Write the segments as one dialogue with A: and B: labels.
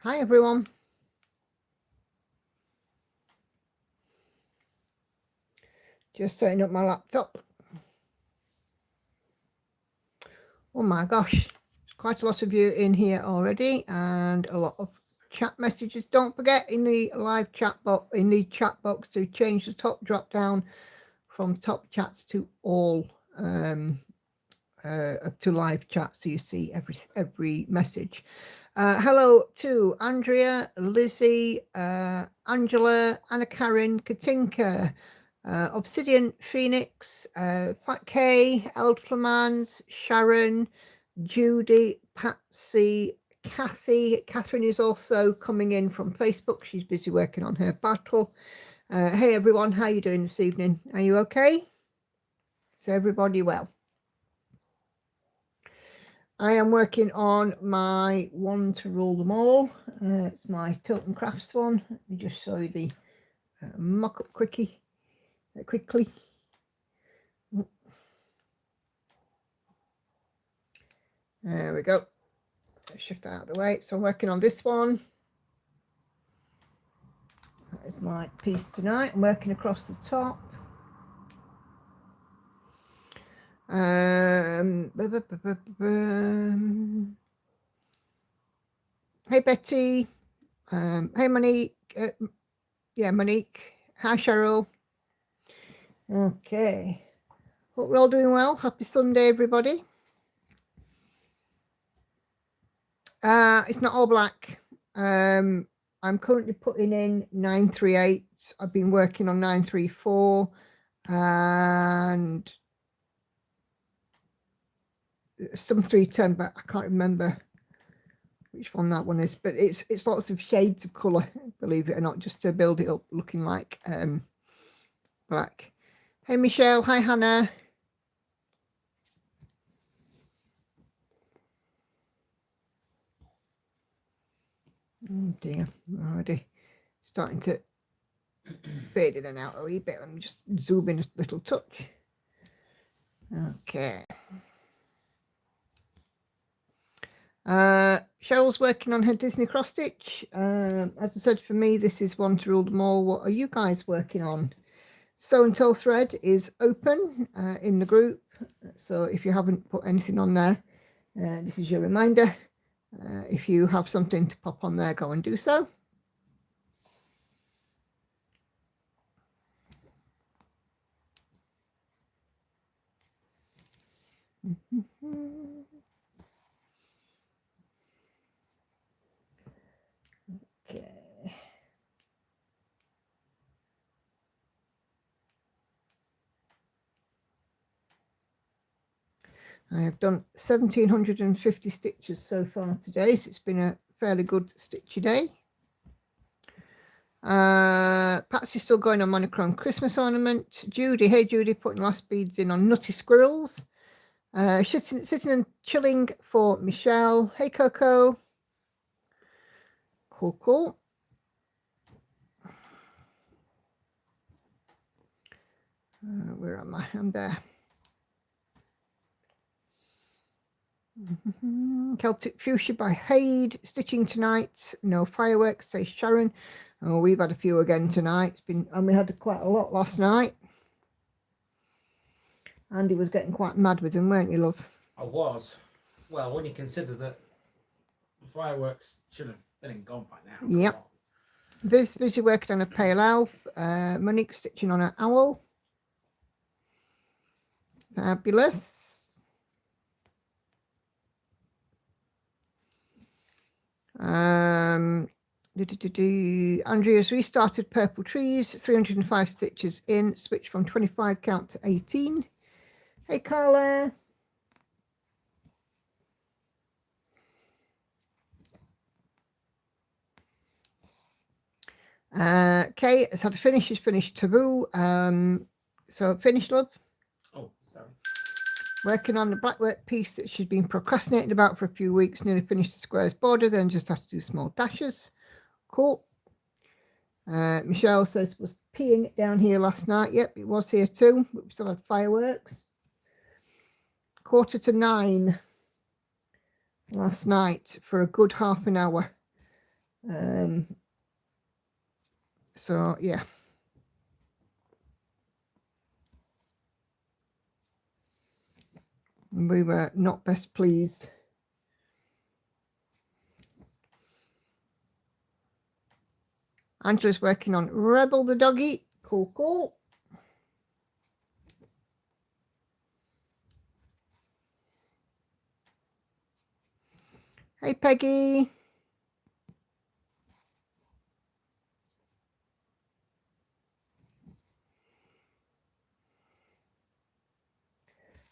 A: Hi everyone. Just setting up my laptop. Oh my gosh, there's quite a lot of you in here already and a lot of chat messages. Don't forget in the live chat box, to change the top drop down from top chats to all to live chat, so you see every message. Hello to Andrea, Lizzie, Angela, Anna Karen, Katinka, Obsidian, Phoenix, Fat K, Eld Flamans, Sharon, Judy, Patsy, Kathy. Catherine is also coming in from Facebook. She's busy working on her battle. Hey everyone, how are you doing this evening? Are you okay? Is everybody well? I am working on my one to rule them all. It's my Tilton Crafts one. Let me just show you the mock-up quickly. There we go. Shift that out of the way. So I'm working on this one. That is my piece tonight. I'm working across the top. Hey Betty. Hey Monique. Monique. Hi Cheryl. Okay. Hope we're all doing well. Happy Sunday, everybody. It's not all black. I'm currently putting in 938. I've been working on 934 and some 310, but I can't remember which one that one is. But it's lots of shades of colour, believe it or not, just to build it up looking like black. Hey Michelle, hi Hannah. Oh dear, already starting to fade in and out a wee bit. Let me just zoom in a little touch. Okay. Cheryl's working on her Disney cross stitch. As I said, for me, this is one to rule them all. What are you guys working on? Sew and Tell thread is open in the group. So if you haven't put anything on there, this is your reminder. If you have something to pop on there, go and do so. Okay. I have done 1,750 stitches so far today, so it's been a fairly good stitchy day. Patsy's still going on monochrome Christmas ornament. Judy, hey Judy, putting last beads in on Nutty Squirrels. Sitting and chilling for Michelle. Hey Coco. Cool. Where am I? I'm there. Celtic Fuchsia by Hade. Stitching tonight. No fireworks, says Sharon. Oh, we've had a few again tonight. And we had quite a lot last night. Andy was getting quite mad with them, weren't you, love?
B: I was. Well, when you consider that the fireworks should have been gone by now.
A: Yep. Viv's busy working on a pale elf. Monique stitching on an owl. Fabulous. Andrea's restarted Purple Trees, 305 stitches in, switch from 25 count to 18. Hey Carla. Kay has had to finish. She's finished Taboo. So finished, love.
B: Oh, sorry.
A: Working on the blackwork piece that she's been procrastinating about for a few weeks. Nearly finished the squares border, then just have to do small dashes. Cool. Michelle says was peeing down here last night. Yep, it was here too, but we still had fireworks. 8:45. last night for a good half an hour. So yeah. We were not best pleased. Angela's working on Rebel the doggy. Cool, cool. Hey, Peggy.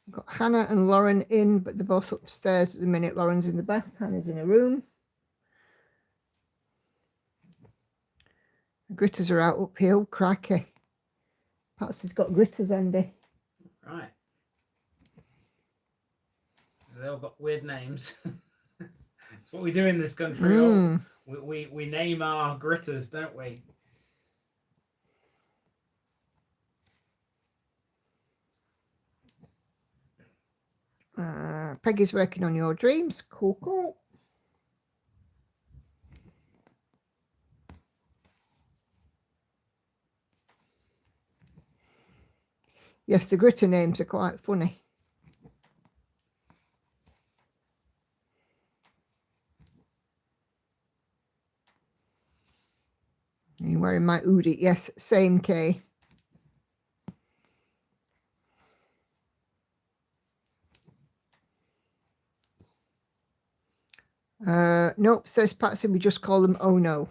A: Got Hannah and Lauren in, but they're both upstairs at the minute. Lauren's in the bath, Hannah's in a room. The gritters are out uphill. Crikey. Patsy's got gritters, Andy.
B: Right. They all got weird names. It's what we do in this country. We name our gritters, don't we?
A: Peggy's working on your dreams. Cool, cool. Yes, the gritter names are quite funny. You're wearing my hoodie. Yes, same, Kay. Nope, says Patsy, we just call them oh no.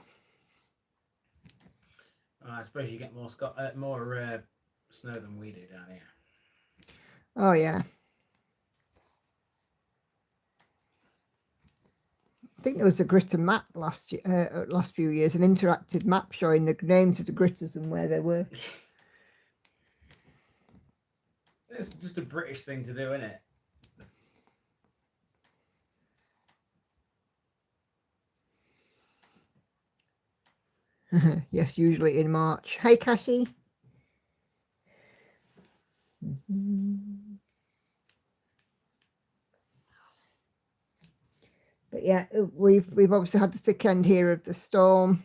B: I suppose you get more snow than we do down here.
A: Oh yeah. I think there was a gritter map last few years, an interactive map showing the names of the gritters and where they were.
B: It's just a British thing to do, isn't it?
A: Yes, usually in March. Hey, Cassie. But yeah, we've obviously had the thick end here of the storm.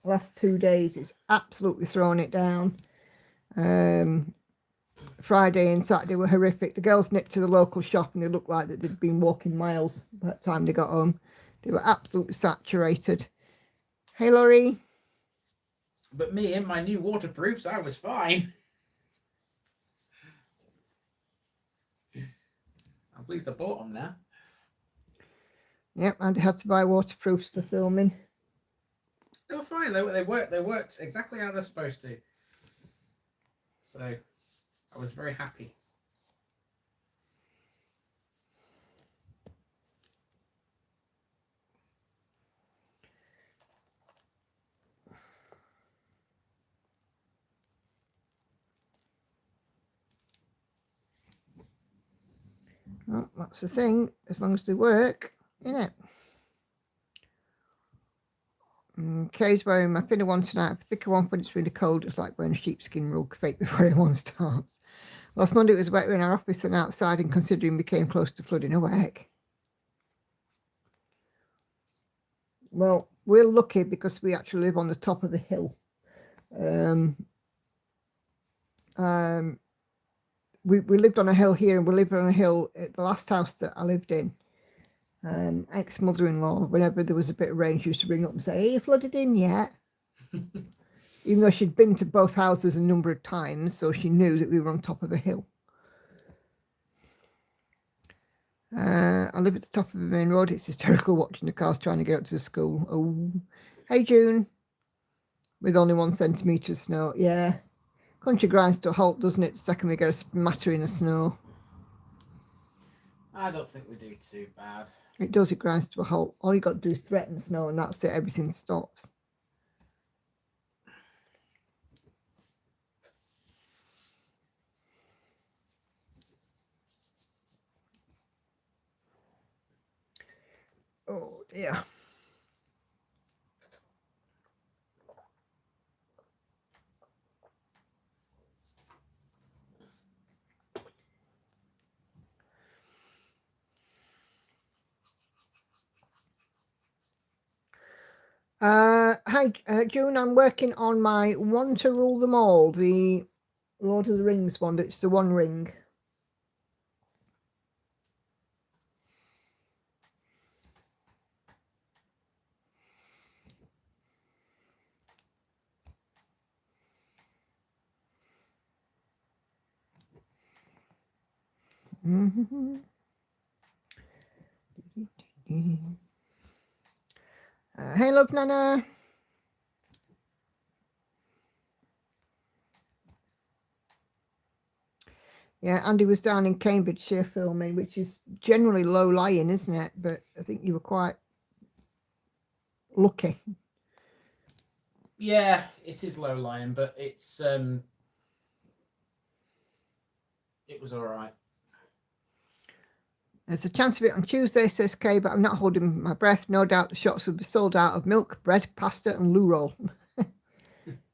A: Last 2 days it's absolutely thrown it down. Friday and Saturday were horrific. The girls nipped to the local shop and they looked like that they'd been walking miles by the time they got home. They were absolutely saturated. Hey, Laurie.
B: But me in my new waterproofs, I was fine. I'm pleased I bought them now.
A: Yep, and I had to buy waterproofs for filming.
B: They were fine. They worked exactly how they're supposed to. So I was very happy.
A: Well, that's the thing, as long as they work, innit? Kay's wearing my thinner one tonight, a thicker one when it's really cold. It's like wearing a sheepskin rug fake before everyone starts. Last Monday it was wetter in our office than outside, and considering we came close to flooding. Oh, heck. Well, we're lucky because we actually live on the top of the hill. We lived on a hill here, and we lived on a hill at the last house that I lived in. Ex-mother-in-law, whenever there was a bit of rain, she used to ring up and say, "Are you flooded in yet?" Even though she'd been to both houses a number of times, so she knew that we were on top of a hill. I live at the top of the main road. It's hysterical watching the cars trying to get up to the school. Oh, hey, June. With only 1 centimetre of snow. Yeah. Country grinds to a halt, doesn't it? The second we get a smattering of snow.
B: I don't think we do too bad.
A: It does, it grinds to a halt. All you got to do is threaten snow and that's it. Everything stops. Oh, dear. Hi, June. I'm working on my One to Rule Them All, the Lord of the Rings one. It's the One Ring. Hey, love, Nana. Yeah, Andy was down in Cambridgeshire filming, which is generally low lying, isn't it? But I think you were quite lucky.
B: Yeah, it is low lying, but it was all right.
A: There's a chance of it on Tuesday, says Kay, but I'm not holding my breath. No doubt the shops will be sold out of milk, bread, pasta, and loo roll.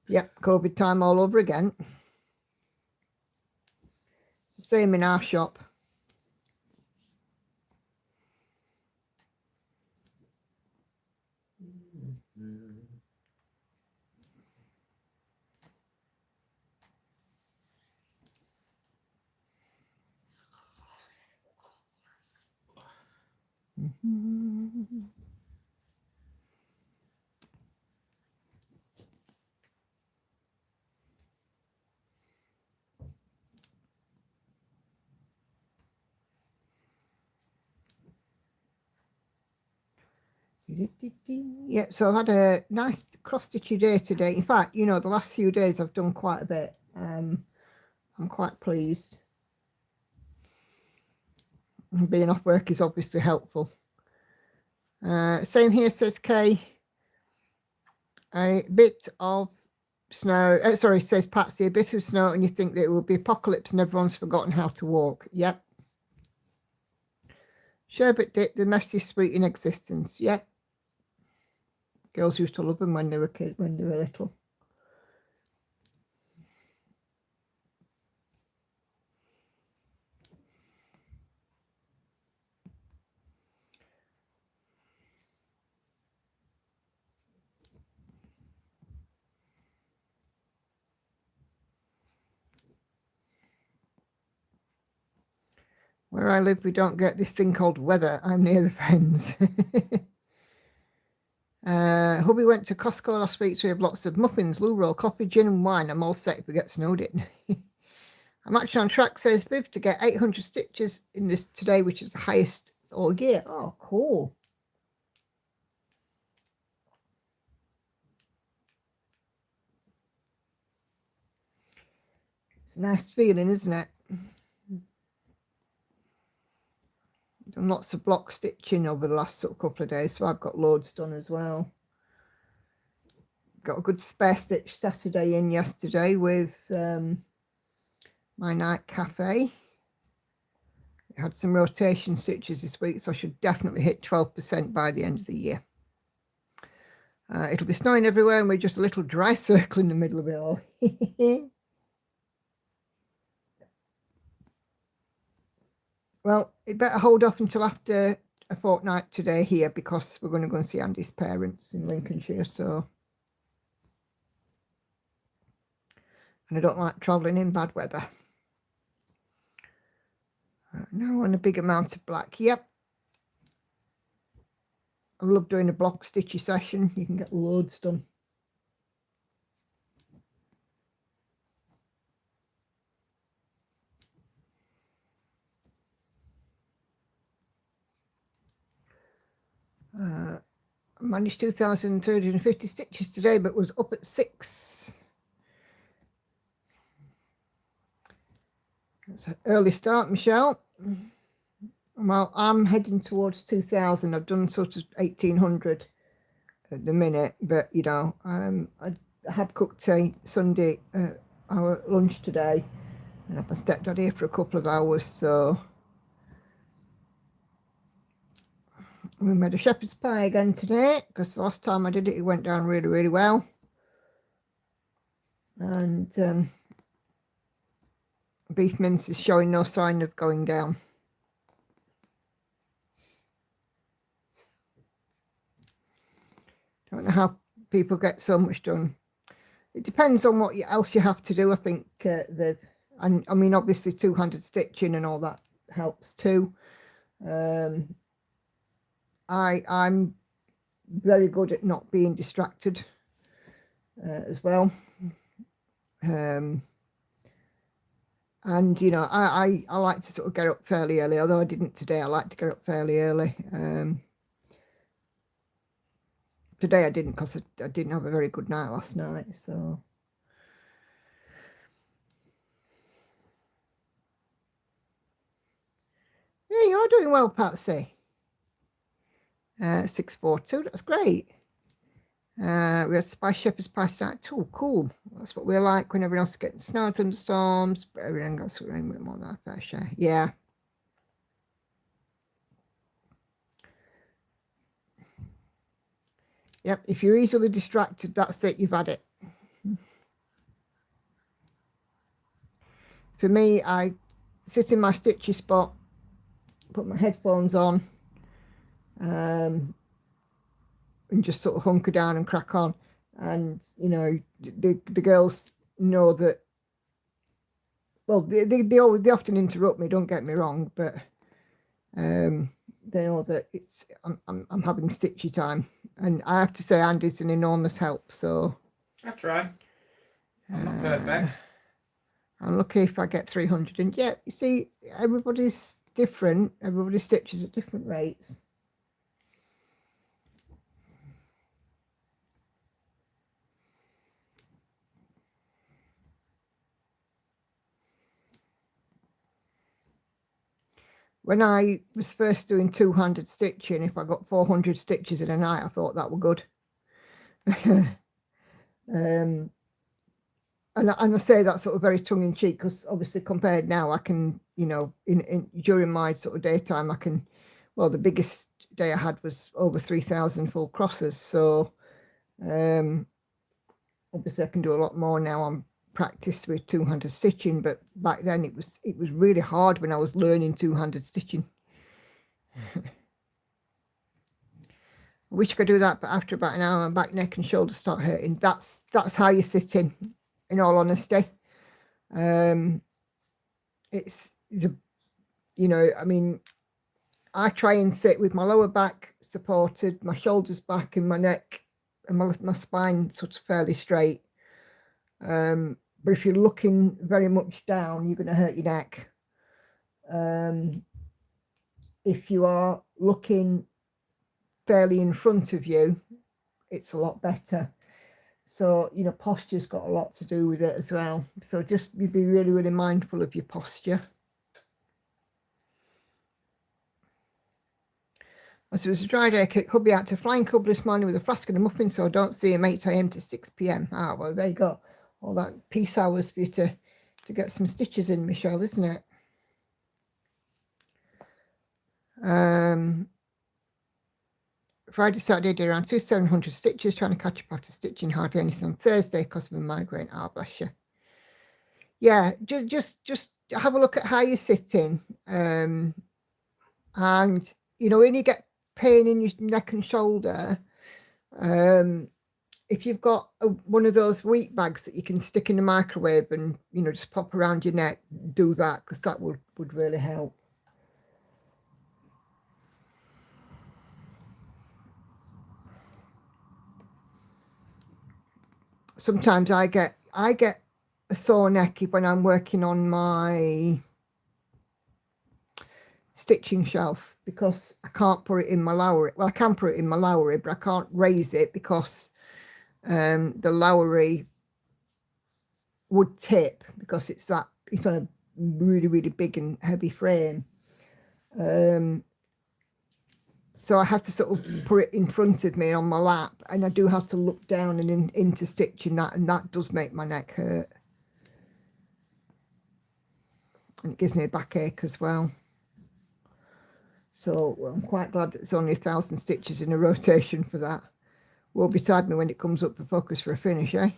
A: Yep, COVID time all over again. It's the same in our shop. Yeah, so I've had a nice cross-stitchy day today. In fact, you know, the last few days I've done quite a bit. I'm quite pleased. And being off work is obviously helpful. Same here, says Kay. A bit of snow, says Patsy, a bit of snow and you think that it will be apocalypse and everyone's forgotten how to walk. Yep. Sherbet dip, the messiest sweet in existence. Yep. Girls used to love them when they were little. Where I live, we don't get this thing called weather. I'm near the fens. Hubby went to Costco last week, so we have lots of muffins, loo roll, coffee, gin and wine. I'm all set if we get snowed in. I'm actually on track, says Viv, to get 800 stitches in this today, which is the highest all year. Oh, cool. It's a nice feeling, isn't it? Done lots of block stitching over the last couple of days, so I've got loads done as well. Got a good spare stitch Saturday in yesterday with my night cafe. I had some rotation stitches this week, so I should definitely hit 12% by the end of the year. It'll be snowing everywhere and we're just a little dry circle in the middle of it all. Well, it better hold off until after a fortnight today here because we're going to go and see Andy's parents in Lincolnshire, so. And I don't like travelling in bad weather. Now on a big amount of black. Yep. I love doing a block stitchy session. You can get loads done. I managed 2,350 stitches today, but was up at 6. It's an early start, Michelle. Well, I'm heading towards 2,000. I've done sort of 1,800 at the minute, but you know, I had cooked a Sunday our lunch today, and I've stepped out here for a couple of hours, so we made a shepherd's pie again today because the last time I did it, it went down really, really well. And beef mince is showing no sign of going down. I don't know how people get so much done. It depends on what else you have to do. I think and I mean, obviously 200 stitching and all that helps too. I'm very good at not being distracted as well. And you know, I like to sort of get up fairly early, although I didn't today. I like to get up fairly early. Today I didn't because I didn't have a very good night last night. So yeah, you're doing well, Patsy. 642, that's great. We had Spice Shepherd's Pie tonight too. Cool. That's what we like when everyone else is getting snow, thunderstorms, but everyone else is rain with more than our fair share. Yeah. Yep, if you're easily distracted, that's it, you've had it. For me, I sit in my stitchy spot, put my headphones on, and just sort of hunker down and crack on. And, you know, the girls know that, well, they often interrupt me, don't get me wrong, but they know that I'm having stitchy time. And I have to say, Andy's an enormous help. So
B: I try. I'm not perfect.
A: I'm lucky if I get 300. And yeah, you see, everybody's different. Everybody stitches at different rates. When I was first doing 200 stitching, if I got 400 stitches in a night, I thought that were good. And I say that sort of very tongue-in-cheek because obviously compared now, I can, you know, during my sort of daytime, I can, well, the biggest day I had was over 3,000 full crosses. So obviously I can do a lot more now. I'm practiced with 200 stitching, but back then it was really hard when I was learning 200 stitching. I wish I could do that, but after about an hour, my back, neck and shoulders start hurting. That's how you're sitting, in all honesty. It's the, you know, I mean, I try and sit with my lower back supported, my shoulders back and my neck and my spine sort of fairly straight. But if you're looking very much down, you're going to hurt your neck. If you are looking fairly in front of you, it's a lot better. So, you know, posture's got a lot to do with it as well. So just be really, really mindful of your posture. As it was a dry day, I kicked hubby out to Flying Club this morning with a flask and a muffin, so I don't see him 8 a.m. to 6 p.m. Ah, well, there you go. All that peace hours for you to get some stitches in, Michelle, isn't it? Friday, Saturday, did around 700 stitches, trying to catch up after stitching hardly anything on Thursday because of a migraine. Ah, bless you. Yeah, just have a look at how you're sitting. And, you know, when you get pain in your neck and shoulder, if you've got one of those wheat bags that you can stick in the microwave and, you know, just pop around your neck, do that, because that would really help. Sometimes I get a sore neck when I'm working on my stitching shelf because I can't put it in my lowery. Well, I can put it in my lowery, but I can't raise it because the lowery would tip because it's on a really, really big and heavy frame. So I have to sort of put it in front of me on my lap, and I do have to look down and into stitching that, and that does make my neck hurt. And it gives me a backache as well. So I'm quite glad that it's only 1,000 stitches in a rotation for that. Woe beside me when it comes up for focus for a finish, eh?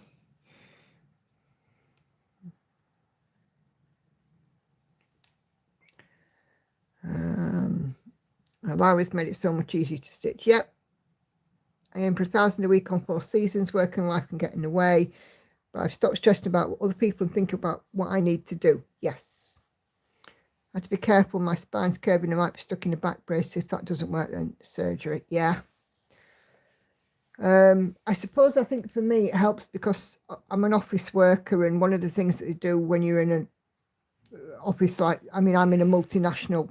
A: Larry's made it so much easier to stitch. Yep. I aim for 1,000 a week on 4 seasons. Working life can get in the way, but I've stopped stressing about what other people and think about what I need to do. Yes. I have to be careful. My spine's curving. I might be stuck in a back brace. If that doesn't work, then surgery. Yeah. I suppose I think for me it helps because I'm an office worker, and one of the things that they do when you're in an office, like, I mean, I'm in a multinational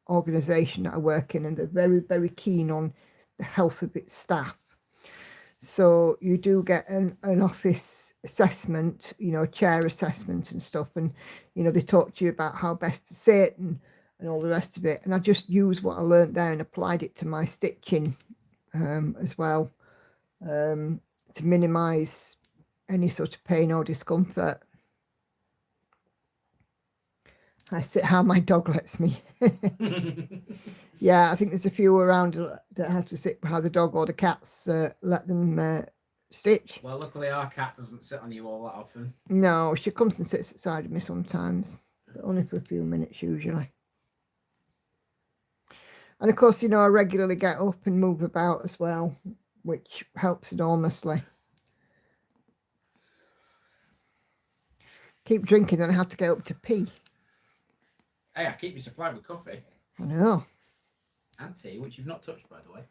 A: organisation that I work in, and they're very, very keen on the health of its staff. So you do get an office assessment, you know, a chair assessment and stuff, and you know they talk to you about how best to sit and all the rest of it. And I just used what I learned there and applied it to my stitching as well, to minimise any sort of pain or discomfort. I sit how my dog lets me. Yeah, I think there's a few around that have to sit how the dog or the cats let them stitch.
B: Well, luckily our cat doesn't sit on you all that often.
A: No, she comes and sits beside of me sometimes, but only for a few minutes usually. And of course, you know, I regularly get up and move about as well, which helps enormously. Keep drinking and I have to get up to pee.
B: Hey, I keep you supplied with coffee.
A: I know.
B: And tea, which you've not touched, by the way.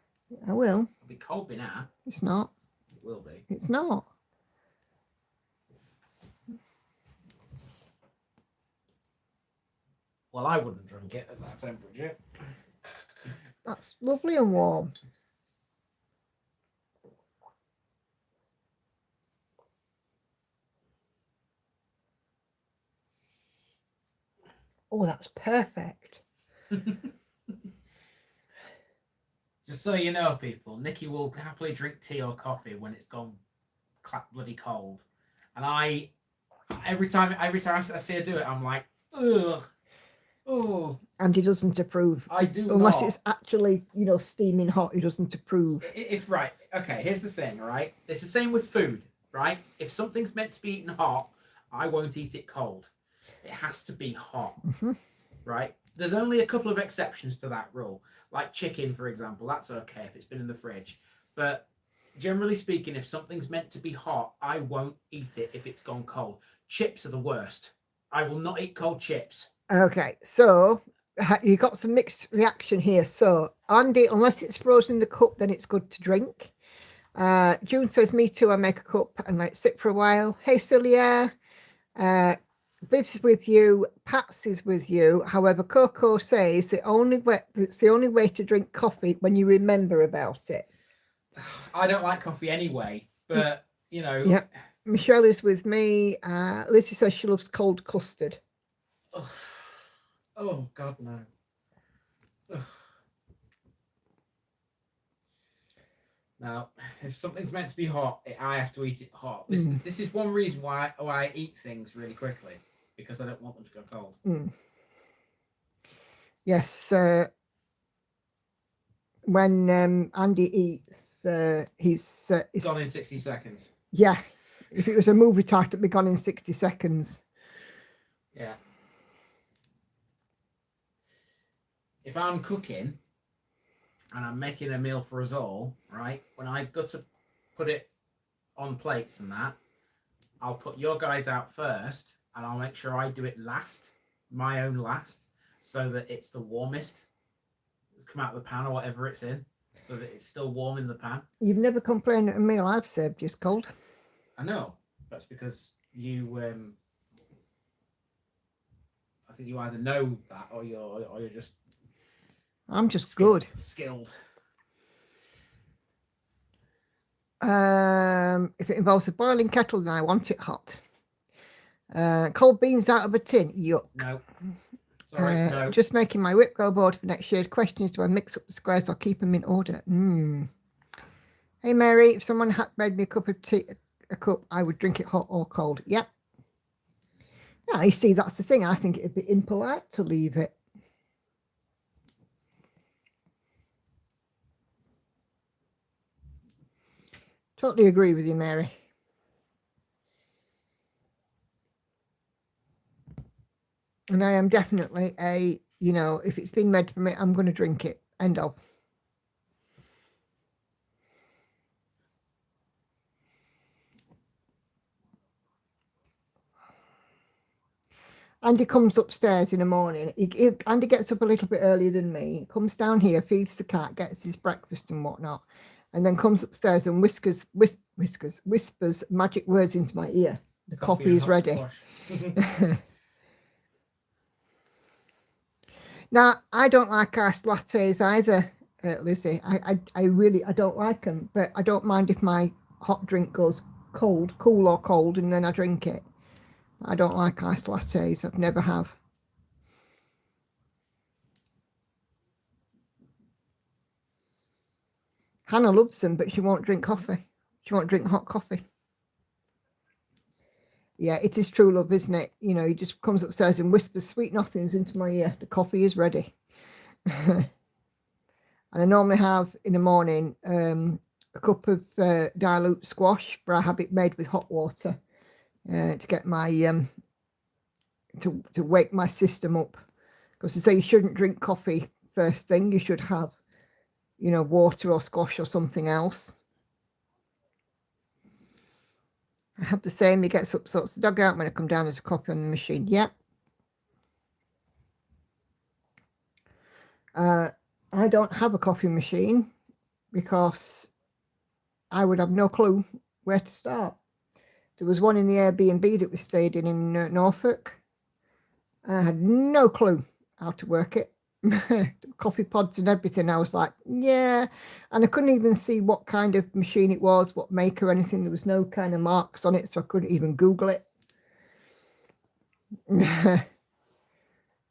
A: I will.
B: It'll be cold by now.
A: It's not.
B: It will be.
A: It's not.
B: Well, I wouldn't drink it at that temperature.
A: That's lovely and warm. Oh, that's perfect.
B: Just so you know, people, Nikki will happily drink tea or coffee when it's gone clap bloody cold. And I, every time I see her do it, I'm like, ugh. Oh.
A: And he doesn't approve.
B: I do
A: Unless
B: not.
A: it's actually, you know, steaming hot, he doesn't approve.
B: If right, okay, here's the thing, right? It's the same with food, right? If something's meant to be eaten hot, I won't eat it cold. It has to be hot, right? There's only a couple of exceptions to that rule. Like chicken, for example, that's okay if it's been in the fridge. But generally speaking, if something's meant to be hot, I won't eat it if it's gone cold. Chips are the worst. I will not eat cold chips.
A: Okay, so you got some mixed reaction here. So Andy, unless it's frozen in the cup, then it's good to drink. June says, me too, I make a cup and let it sit for a while. Hey Celia, Viv's with you, Pat's is with you. However, Coco says it's the only way to drink coffee when you remember about it.
B: I don't like coffee anyway, but you know.
A: Yeah, Michelle is with me. Lizzie says she loves cold custard.
B: Oh God, no. Ugh. Now, if something's meant to be hot, I have to eat it hot. This is one reason why I eat things really quickly, because I don't want them to go cold.
A: Yes, when Andy eats, he's
B: gone in 60 seconds.
A: Yeah, if it was a movie title, it'd be gone in 60 seconds.
B: Yeah. If I'm cooking and I'm making a meal for us all, right, when I go to put it on plates and that, I'll put your guys out first and I'll make sure I do it last, my own last, so that it's the warmest. It's come out of the pan or whatever it's in, so that it's still warm in the pan.
A: You've never complained that a meal I've served is cold.
B: I know. That's because you, I think you either know that or you're just...
A: I'm just
B: skilled.
A: If it involves a boiling kettle, then I want it hot. Cold beans out of a tin, yuck.
B: No. Sorry, no.
A: Just making my whip go board for next year. The question is, do I mix up the squares or keep them in order? Hey Mary, if someone had made me a cup of tea, I would drink it hot or cold. Yep. Yeah, you see, that's the thing. I think it'd be impolite to leave it. Totally agree with you, Mary. And I am definitely if it's been made for me, I'm going to drink it. End of. Andy comes upstairs in the morning. Andy gets up a little bit earlier than me, comes down here, feeds the cat, gets his breakfast and whatnot, and then comes upstairs and whispers magic words into my ear. The coffee is ready. Now, I don't like iced lattes either, Lizzie. I really don't like them, but I don't mind if my hot drink goes cool or cold, and then I drink it. I don't like iced lattes. I've never have. Hannah loves them, but she won't drink coffee. She won't drink hot coffee. Yeah, it is true love, isn't it? You know, he just comes upstairs and whispers sweet nothings into my ear. The coffee is ready. And I normally have in the morning a cup of dilute squash, but I have it made with hot water to get my to wake my system up. Because they say you shouldn't drink coffee first thing. You should have, you know, water or squash or something else. I have the same. He gets up, sorts the dog out. When I come down, there's a coffee on the machine. Yep. I don't have a coffee machine because I would have no clue where to start. There was one in the Airbnb that we stayed in Norfolk. I had no clue how to work it. Coffee pods and everything. I was like, yeah. And I couldn't even see what kind of machine it was, what maker, anything. There was no kind of marks on it, so I couldn't even Google it.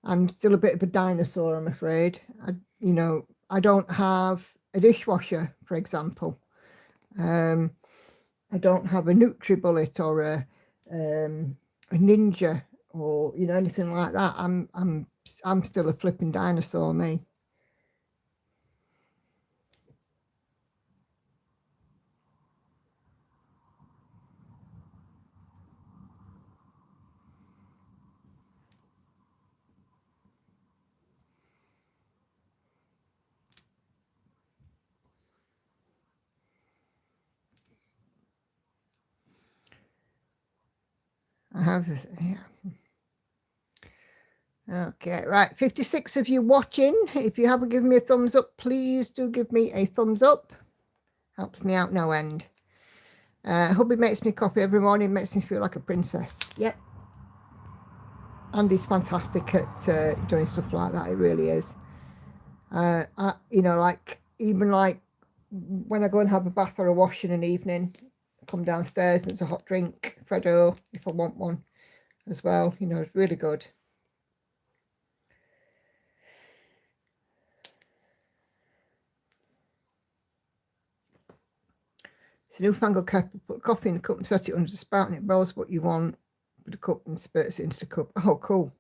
A: I'm still a bit of a dinosaur, I'm afraid. I don't have a dishwasher, for example. I don't have a NutriBullet or a Ninja or anything like that. I'm still a flipping dinosaur, me. I have this here. Okay, right. 56 of you watching. If you haven't given me a thumbs up, please do give me a thumbs up. Helps me out no end. Hubby makes me coffee every morning, makes me feel like a princess. Yep. Andy's fantastic at doing stuff like that. It really is. Even when I go and have a bath or a wash in an evening, I come downstairs and it's a hot drink, Freddo, if I want one as well. It's really good. It's a newfangled kettle. Put coffee in the cup and set it under the spout, and it boils what you want. Put a cup and spurts it into the cup. Oh, cool.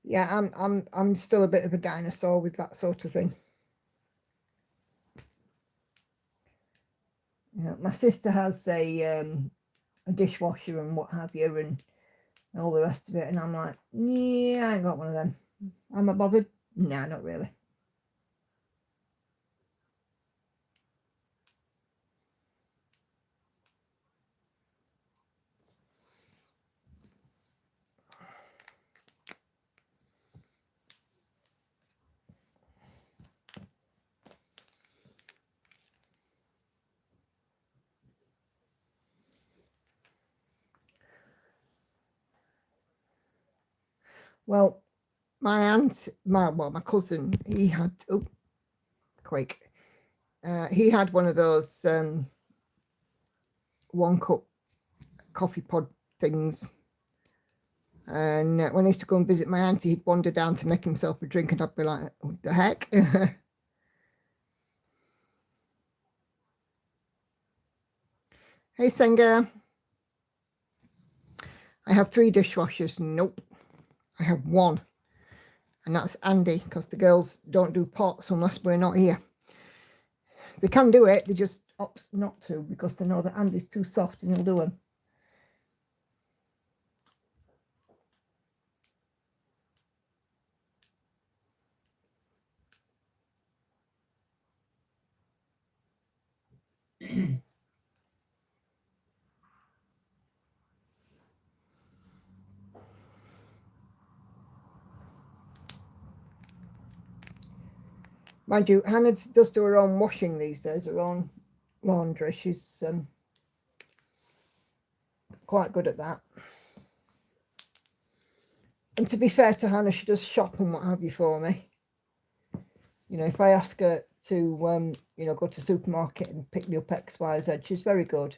A: Yeah, I'm still a bit of a dinosaur with that sort of thing. My sister has a dishwasher and what have you, and all the rest of it, and I'm like, yeah, I ain't got one of them. Am I bothered? No, not really. Well, my cousin, he had, he had one of those 1 cup coffee pod things. And when I used to go and visit my auntie, he'd wander down to make himself a drink, and I'd be like, what the heck? Hey, Senga. I have 3 dishwashers. Nope. I have 1. And that's Andy, because the girls don't do pots unless we're not here. They can do it, they just opt not to because they know that Andy's too soft and he'll do them. Mind you, Hannah does do her own washing these days, her own laundry. She's quite good at that. And to be fair to Hannah, she does shop and what have you for me. You know, if I ask her to, you know, go to the supermarket and pick me up X, Y, Z, she's very good.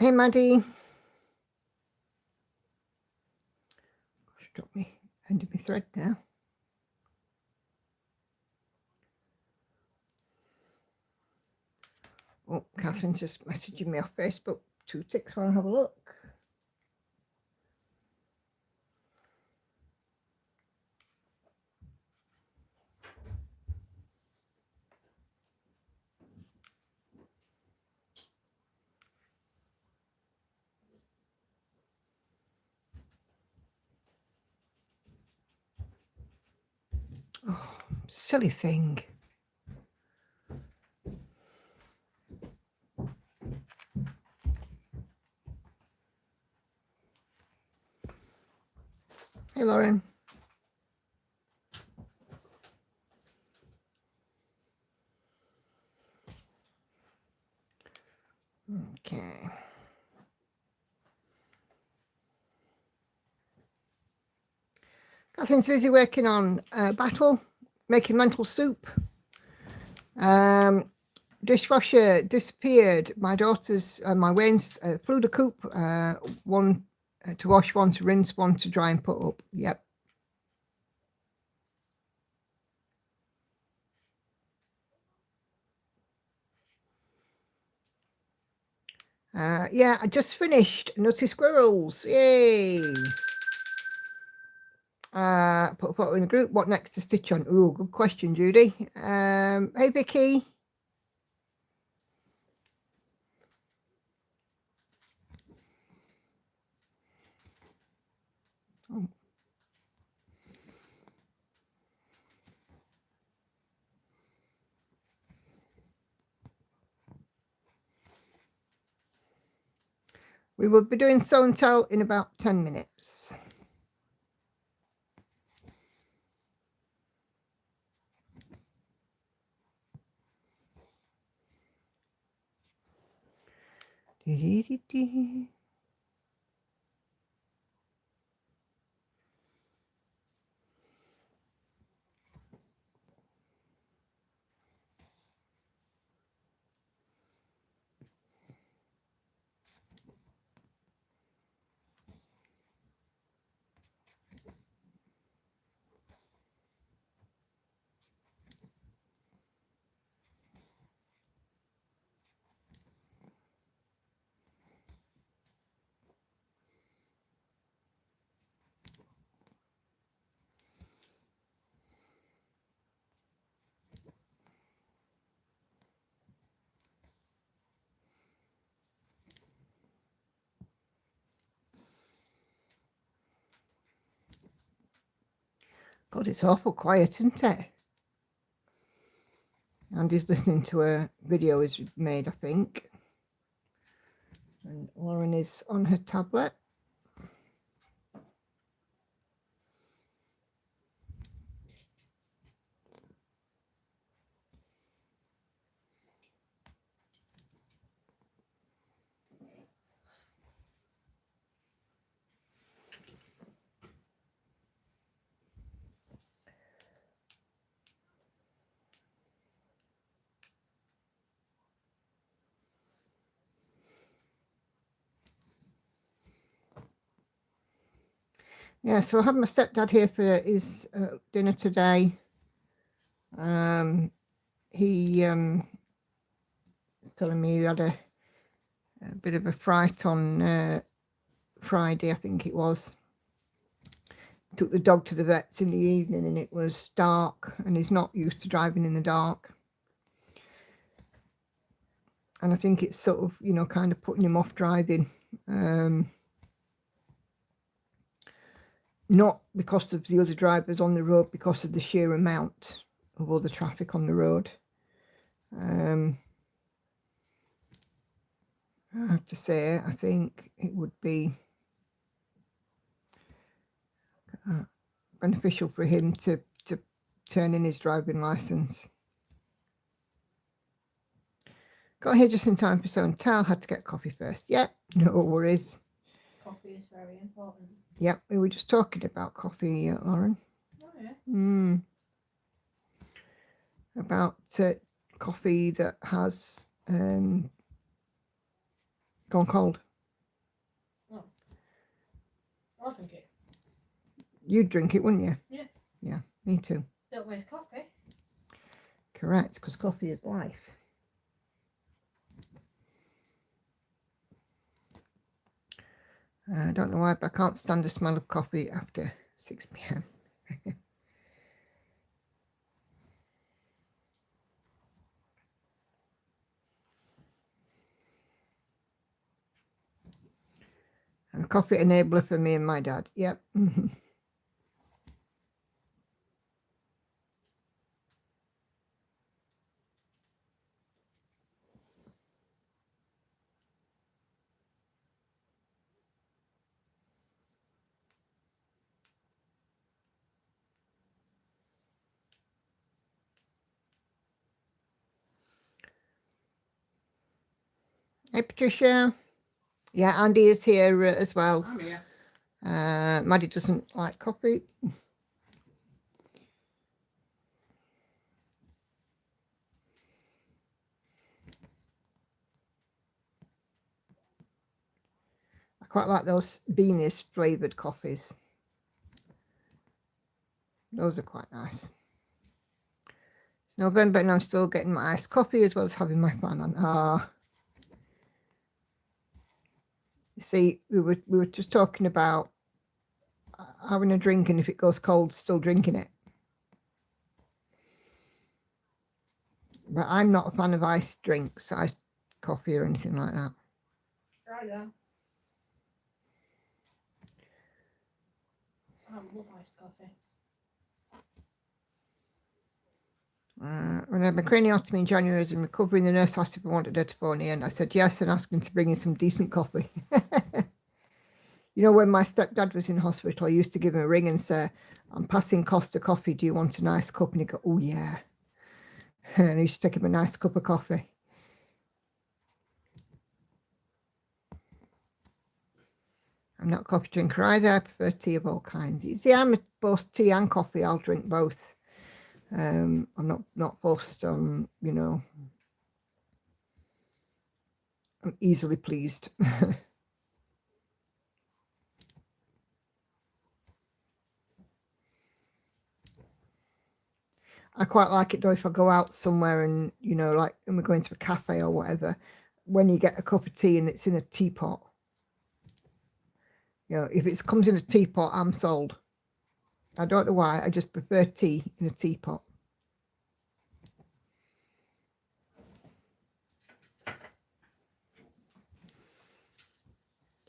A: Hey, Maddie. Stop me, end of my thread now. Oh, Catherine's just messaging me off Facebook. 2 ticks, want to have a look. Oh, silly thing. Hey, Lauren. Okay. Catherine's busy working on battle, making lentil soup. Dishwasher disappeared. My daughter's, my Wayne's flew the coop. One to wash, one to rinse, one to dry and put up. Yep. Yeah, I just finished Nutty Squirrels. Yay! Put a photo in the group. What next to stitch on? Oh, good question, Judy. Hey, Vicky. Oh. We will be doing show and tell in about 10 minutes. God, it's awful quiet, isn't it? Andy's listening to a video he's made, I think. And Lauren is on her tablet. Yeah, so I had my stepdad here for his dinner today. He was telling me he had a bit of a fright on Friday, I think it was. Took the dog to the vets in the evening and it was dark and he's not used to driving in the dark. And I think it's sort of, you know, kind of putting him off driving. not because of the other drivers on the road, because of the sheer amount of all the traffic on the road. I have to say, I think it would be beneficial for him to turn in his driving license. Got here just in time for Son Tal. Had to get coffee first. Yeah, no worries.
C: Coffee is very important.
A: Yep, we were just talking about coffee, Lauren.
C: Oh yeah.
A: About coffee that has gone cold.
C: Oh. I'll drink it.
A: You'd drink it, wouldn't you?
C: Yeah.
A: Yeah, me too.
C: Don't waste coffee.
A: Correct, because coffee is life. I don't know why, but I can't stand the smell of coffee after 6 p.m. I'm a coffee enabler for me and my dad. Yep. Hey, Patricia. Yeah, Andy is here as well.
B: I'm here.
A: Maddie doesn't like coffee. I quite like those beanies flavoured coffees. Those are quite nice. It's November and I'm still getting my iced coffee as well as having my fan on. You see, we were just talking about having a drink, and if it goes cold, still drinking it. But I'm not a fan of iced drinks, iced coffee or anything like that.
C: Oh yeah. I love iced coffee.
A: When I had my craniotomy in January, I was in recovery, and the nurse asked if I wanted her to phone in, and I said yes, and asked him to bring in some decent coffee. You know, when my stepdad was in hospital, I used to give him a ring and say, I'm passing Costa coffee, do you want a nice cup? And he'd go, oh yeah. And I used to take him a nice cup of coffee. I'm not a coffee drinker either. I prefer tea of all kinds. You see, I'm both tea and coffee. I'll drink both. I'm not fussed on, you know. I'm easily pleased. I quite like it though if I go out somewhere and, you know, like when we're going to a cafe or whatever, when you get a cup of tea and it's in a teapot. You know, if it comes in a teapot, I'm sold. I don't know why. I just prefer tea in a teapot.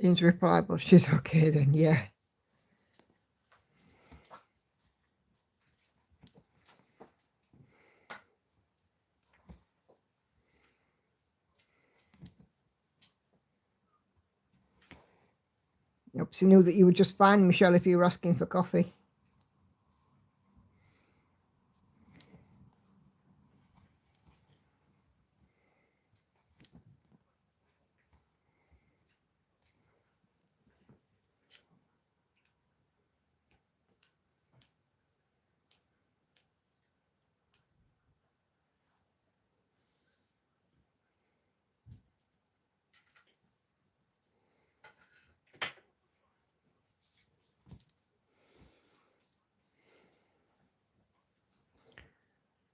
A: Ian's reply, but she's okay then, yeah. Obviously knew that you would just fine, Michelle, if you were asking for coffee.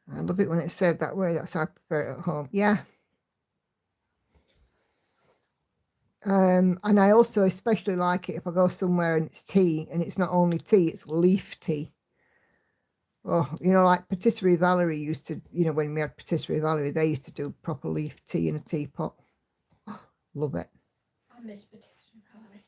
A: I love it when it's served that way. That's how I prefer it at home. Yeah. And I also especially like it if I go somewhere and it's tea, and it's not only tea, it's leaf tea. Oh, you know, like Patisserie Valerie used to, you know, when we had Patisserie Valerie, they used to do proper leaf tea in a teapot. Oh, love it.
C: I miss Patisserie Valerie.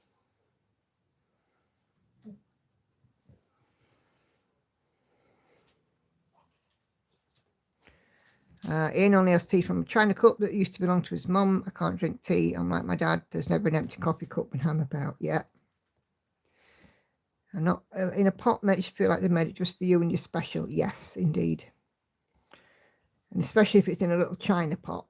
A: Ian only has tea from a china cup that used to belong to his mum. I can't drink tea. I'm like my dad. There's never an empty coffee cup when I'm about. Yeah. And not in a pot makes you feel like they made it just for you and you're special. Yes, indeed. And especially if it's in a little china pot.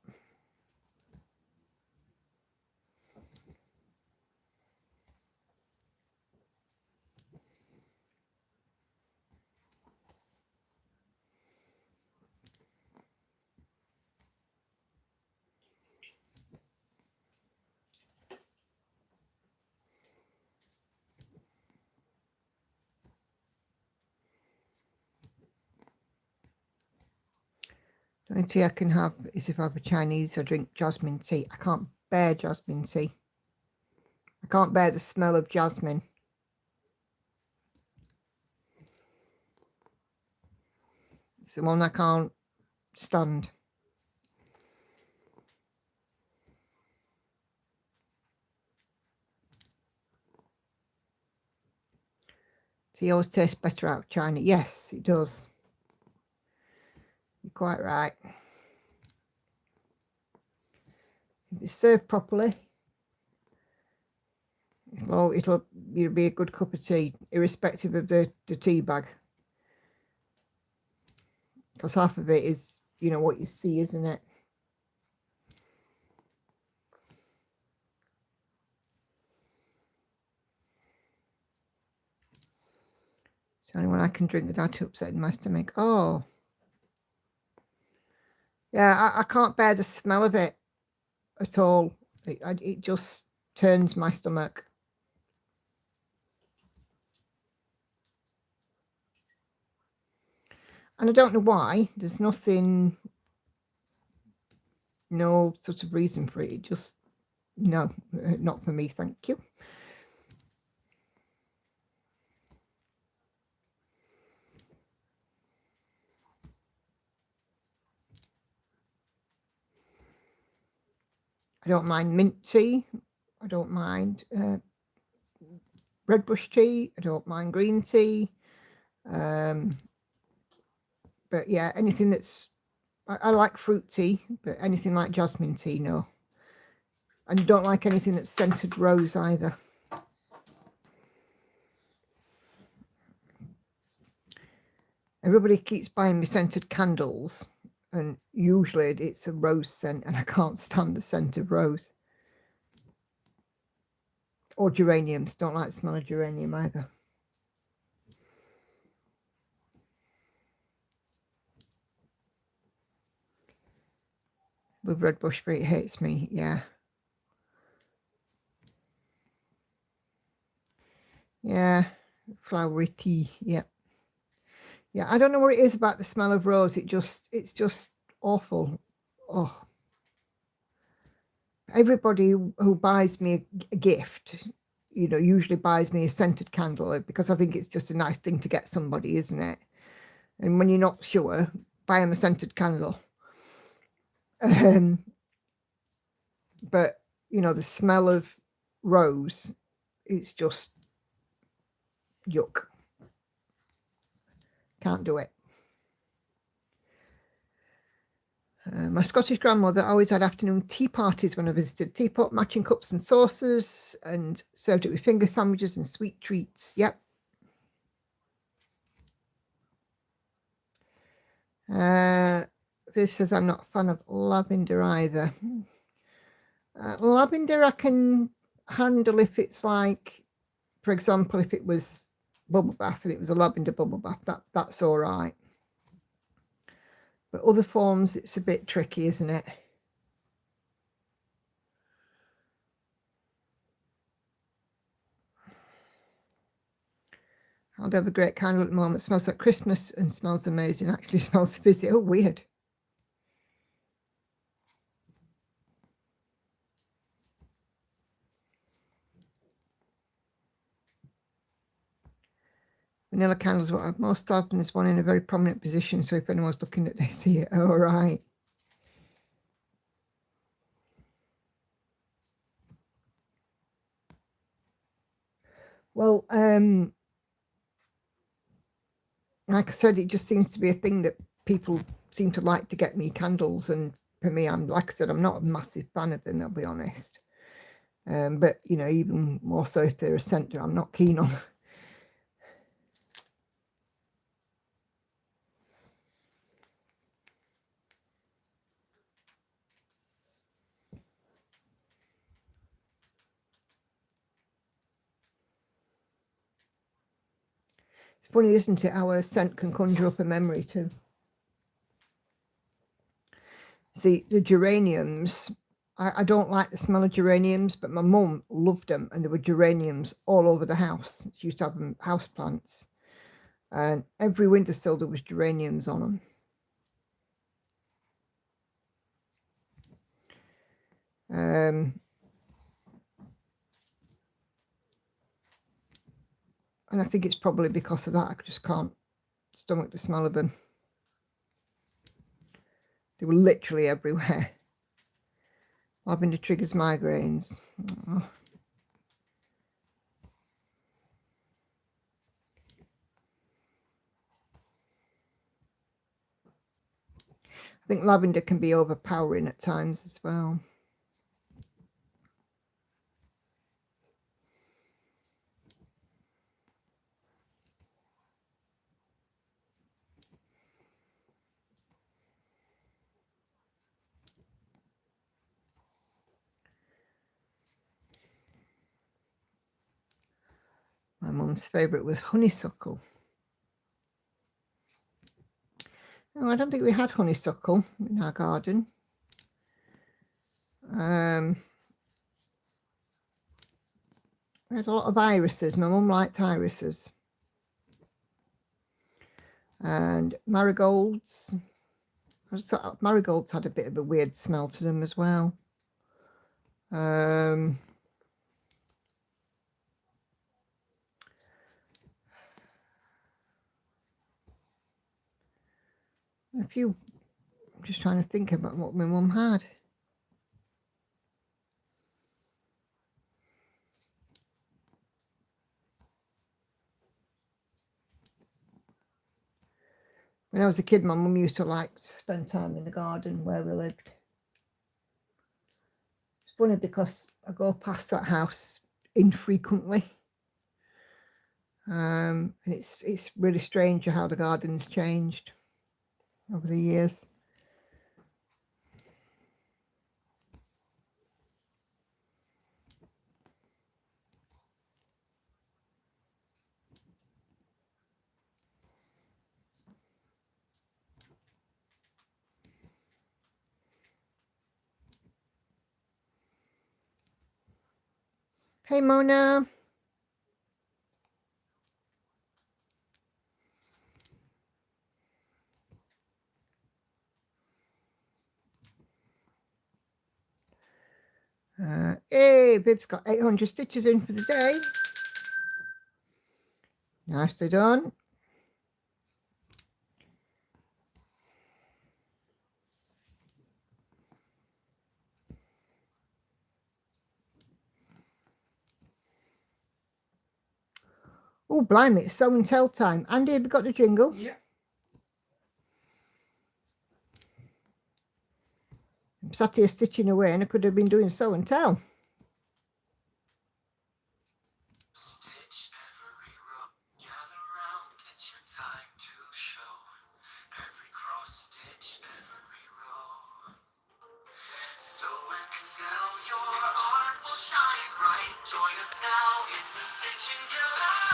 A: The only tea I can have is if I have a Chinese, I drink jasmine tea. I can't bear jasmine tea. I can't bear the smell of jasmine. It's the one I can't stand. Tea always tastes better out of China. Yes, it does. You're quite right. If it's served properly, it'll be a good cup of tea, irrespective of the tea bag. Because half of it is, you know, what you see, isn't it? It's the only one I can drink without upsetting my stomach. Oh. Yeah, I can't bear the smell of it at all. It just turns my stomach. And I don't know why. There's nothing, no sort of reason for it. It just, no, not for me, thank you. I don't mind mint tea. I don't mind red bush tea. I don't mind green tea. But yeah, anything that's, I like fruit tea, but anything like jasmine tea, no. And don't like anything that's scented rose either. Everybody keeps buying me scented candles, and usually it's a rose scent, and I can't stand the scent of rose. Or geraniums. Don't like the smell of geranium either. With red bush, it hates me. Yeah. Yeah. Flowery tea. Yeah. Yeah. I don't know what it is about the smell of rose. It's just awful. Oh. Everybody who buys me a gift, you know, usually buys me a scented candle because I think it's just a nice thing to get somebody, isn't it? And when you're not sure, buy them a scented candle. But, you know, the smell of rose, it's just yuck. Can't do it. My Scottish grandmother always had afternoon tea parties when I visited. Teapot, matching cups and saucers, and served it with finger sandwiches and sweet treats. Yep. Viv says I'm not a fan of lavender either. Lavender I can handle if it's like, for example, if it was bubble bath and it was a lavender bubble bath, that's all right. But other forms, it's a bit tricky, isn't it? I'll have a great candle at the moment. It smells like Christmas and smells amazing. Actually smells fizzy. Oh, weird. Vanilla candles, what I have most of, and there's one in a very prominent position, so if anyone's looking at it, they see it. All right. Well, like I said, it just seems to be a thing that people seem to like to get me candles, and for me, I'm like I said, I'm not a massive fan of them, I'll be honest. But you know, even more so if they're a scent I'm not keen on. It's funny, isn't it, how a scent can conjure up a memory too. See, the geraniums, I don't like the smell of geraniums, but my mum loved them, and there were geraniums all over the house. She used to have them house plants, and every windowsill there was geraniums on them. And I think it's probably because of that I just can't stomach the smell of them. They were literally everywhere. Lavender triggers migraines. Oh. I think lavender can be overpowering at times as well. My mum's favourite was honeysuckle. Oh, I don't think we had honeysuckle in our garden. We had a lot of irises. My mum liked irises. And marigolds. I just thought marigolds had a bit of a weird smell to them as well. A few, I'm just trying to think about what my mum had. When I was a kid, my mum used to like to spend time in the garden where we lived. It's funny because I go past that house infrequently. And it's really strange how the garden's changed over the years. Hey, Mona. Hey, Bib's got 800 stitches in for the day. Nicely done. Oh, blimey, it's show and tell time. Andy, have you got the jingle?
B: Yeah.
A: I'm sat here stitching away and I could have been doing show and tell.
D: Stitch every row, gather round, it's your time to show. Every cross stitch, every row. So and tell, your art will shine bright. Join us now, it's a stitching delight.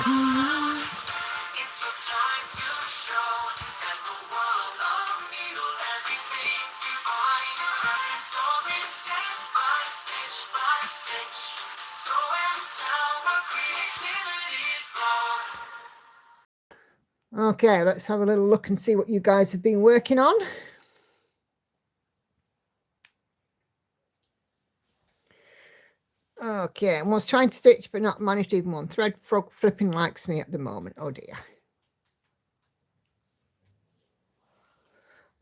D: It's your time to show, and the world of needle, everything's divine. Crafting stories stitch by stitch by stitch. So and tell where creativity's grown.
A: Okay, let's have a little look and see what you guys have been working on. Okay, I was trying to stitch but not managed even one. Thread frog flipping likes me at the moment. Oh dear.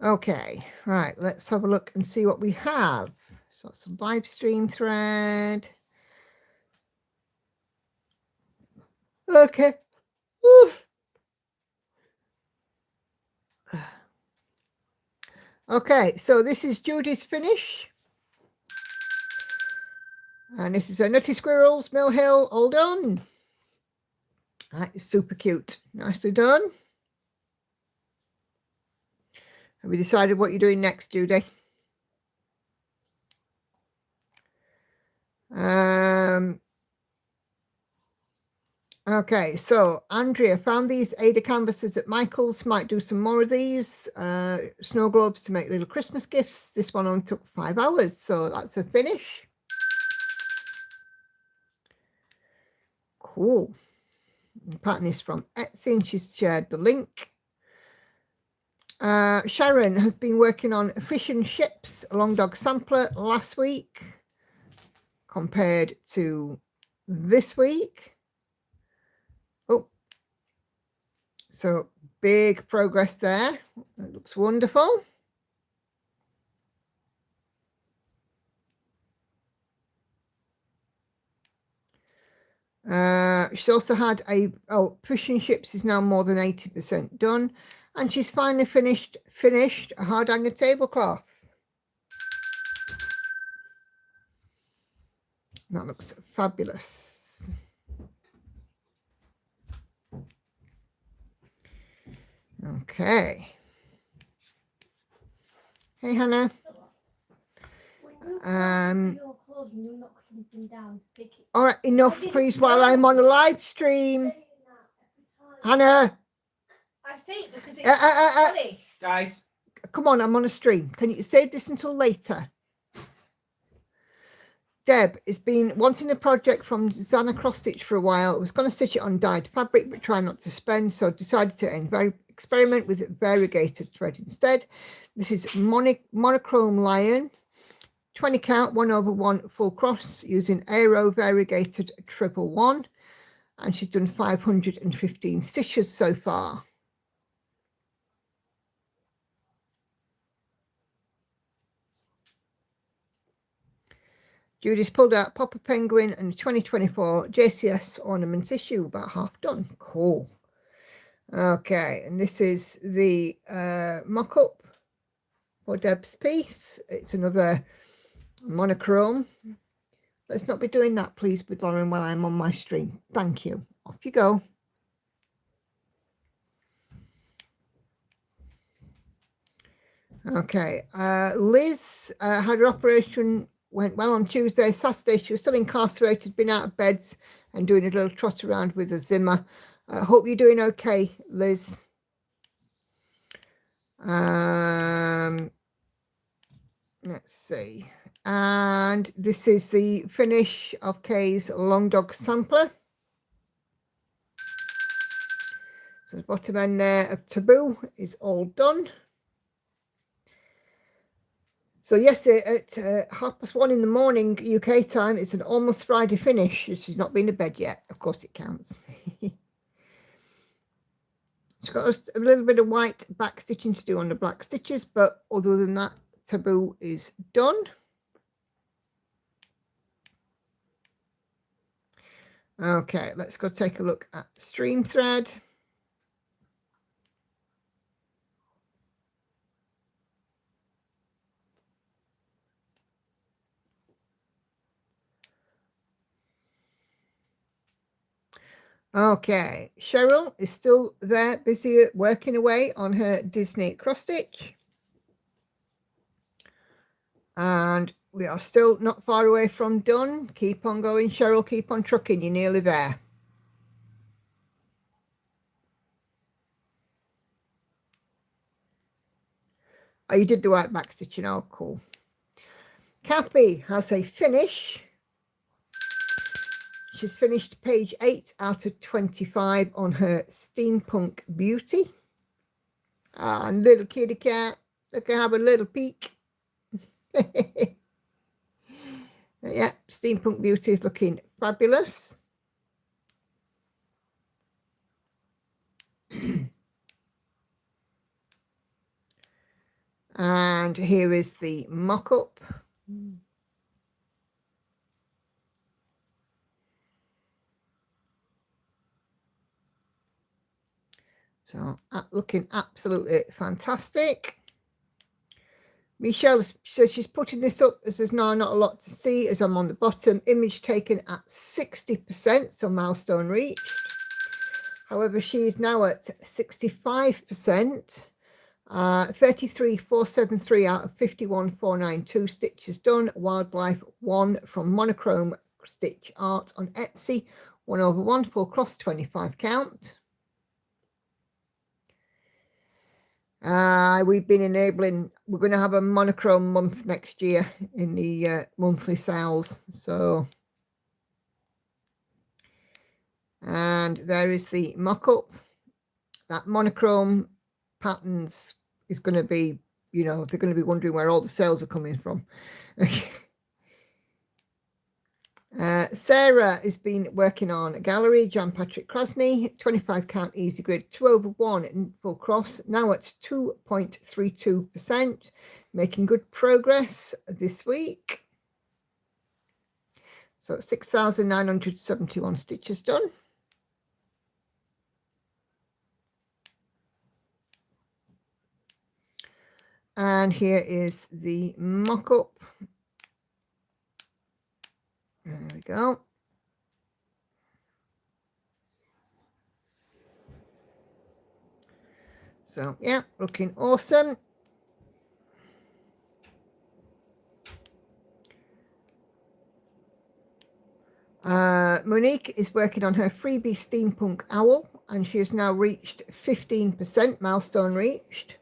A: Okay, right, let's have a look and see what we have. So it's a live stream thread. Okay. Ooh. Okay, so this is Judy's finish. And this is a Nutty Squirrels, Mill Hill, all done. That is super cute. Nicely done. Have we decided what you're doing next, Judy? Okay, so Andrea found these Ada canvases at Michael's. Might do some more of these. Snow globes to make little Christmas gifts. This one only took 5 hours, so that's a finish. Cool. The pattern is from Etsy and she's shared the link. Sharon has been working on fish and chips long dog sampler last week compared to this week. Oh, so big progress there. That looks wonderful. She's also had fish and chips is now more than 80% done, and she's finally finished a hard hanger tablecloth. That looks fabulous. Okay. Hey, Hannah.
C: Your clothes and you knock something down.
A: All right, enough, please, while I'm on a live stream. Hannah.
C: I say it because it's honest.
B: Guys.
A: Come on, I'm on a stream. Can you save this until later? Deb has been wanting a project from Zana Cross Stitch for a while. I was going to stitch it on dyed fabric, but try not to spend, so I decided to experiment with variegated thread instead. This is monochrome lion, 20 count, 1/1 full cross using Aero variegated 111, and she's done 515 stitches so far. Judy's pulled out Papa Penguin and 2024 JCS ornament issue, about half done. Cool. Okay, and this is the mock-up for Deb's piece. It's another monochrome. Let's not be doing that, please, with Lauren, while I'm on my stream. Thank you. Off you go. Okay, Liz had her operation, went well on Tuesday. Saturday, she was still incarcerated, been out of beds and doing a little trot around with a Zimmer. Hope you're doing okay, Liz. Let's see. And this is the finish of Kay's long dog sampler. So the bottom end there of Taboo is all done. So yesterday at 1:30 in the morning UK time, it's an almost Friday finish. She's not been to bed yet. Of course it counts. She's got a little bit of white back stitching to do on the black stitches, but other than that, Taboo is done. Okay, let's go take a look at stream thread. Okay, Cheryl is still there, busy working away on her Disney cross stitch. And we are still not far away from done. Keep on going, Cheryl, keep on trucking, you're nearly there. Oh, you did the white back stitching, oh, cool. Kathy has a finish. She's finished page 8 out of 25 on her Steampunk Beauty. And little kitty cat, look at have a little peek. Yeah, Steampunk Beauty is looking fabulous. And here is the mock-up. So looking absolutely fantastic. Michelle says she's putting this up as there's now not a lot to see as I'm on the bottom. Image taken at 60%, so milestone reached. However, she is now at 65%. 33,473 out of 51,492 stitches done. Wildlife 1 from Monochrome Stitch Art on Etsy. 1/1 full cross 25 count. We've been enabling, we're going to have a monochrome month next year in the monthly sales. So, and there is the mock-up. That monochrome patterns is going to be, you know, they're going to be wondering where all the sales are coming from. Sarah has been working on a gallery, John Patrick Krasny, 25 count easy grid, 2/1 in full cross, now at 2.32%, making good progress this week. So 6,971 stitches done. And here is the mock-up. There we go. So, yeah, looking awesome. Monique is working on her freebie steampunk owl, and she has now reached 15%, milestone reached.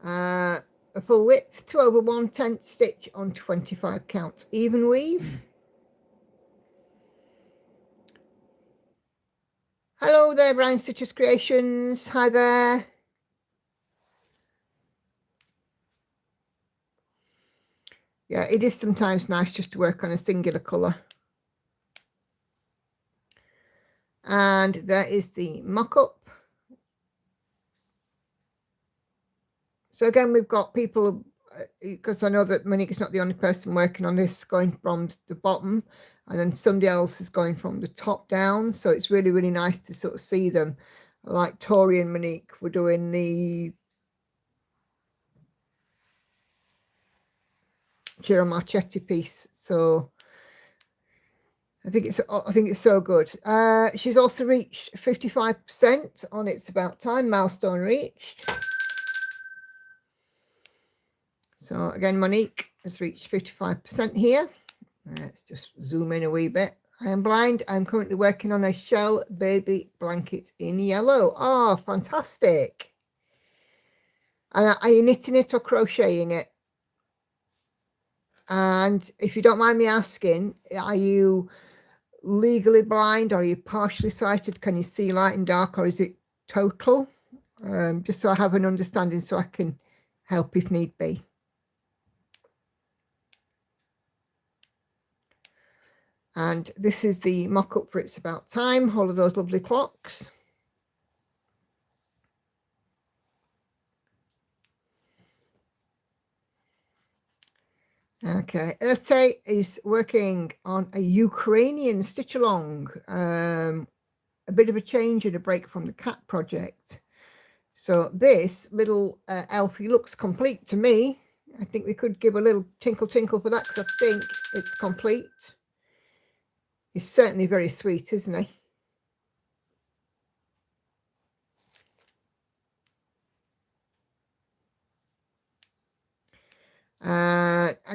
A: A full width, 2/1 10th stitch on 25 counts, even weave. Hello there, Brian Stitches Creations. Hi there. Yeah, it is sometimes nice just to work on a singular colour. And there is the mock-up. So again, we've got people, because I know that Monique is not the only person working on this, going from the bottom, and then somebody else is going from the top down. So it's really, really nice to sort of see them. Like Tori and Monique were doing the Giro Marchetti piece. So I think it's so good. She's also reached 55% on It's About Time, milestone reached. So again, Monique has reached 55% here. Let's just zoom in a wee bit. I am blind. I'm currently working on a shell baby blanket in yellow. Oh, fantastic. And are you knitting it or crocheting it? And if you don't mind me asking, are you legally blind? Or are you partially sighted? Can you see light and dark, or is it total? Just so I have an understanding so I can help if need be. And this is the mock-up for It's About Time, all of those lovely clocks. Okay, Earthay is working on a Ukrainian stitch-along, a bit of a change and a break from the cat project. So this little elfie looks complete to me. I think we could give a little tinkle tinkle for that, because I think it's complete. He's certainly very sweet, isn't he?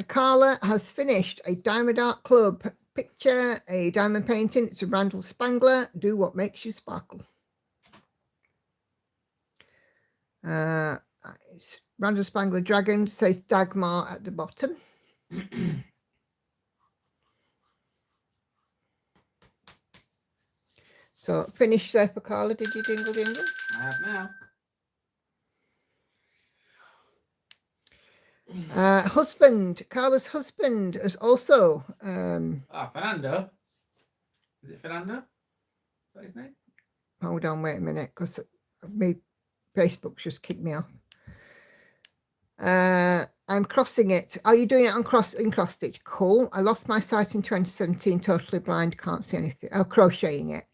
A: Carla has finished a Diamond Art Club picture, a diamond painting. It's a Randall Spangler. Do what makes you sparkle. It's Randall Spangler Dragon, says Dagmar at the bottom. So finish there for Carla. Did you dingle dingle?
B: I have now.
A: Carla's husband is also
B: Fernando. Is it Fernando? Is that his name?
A: Hold on, wait a minute, because my Facebook just kicked me off. I'm crossing it. Are you doing it on cross stitch? Cool. I lost my sight in 2017, totally blind, can't see anything. Oh, crocheting it.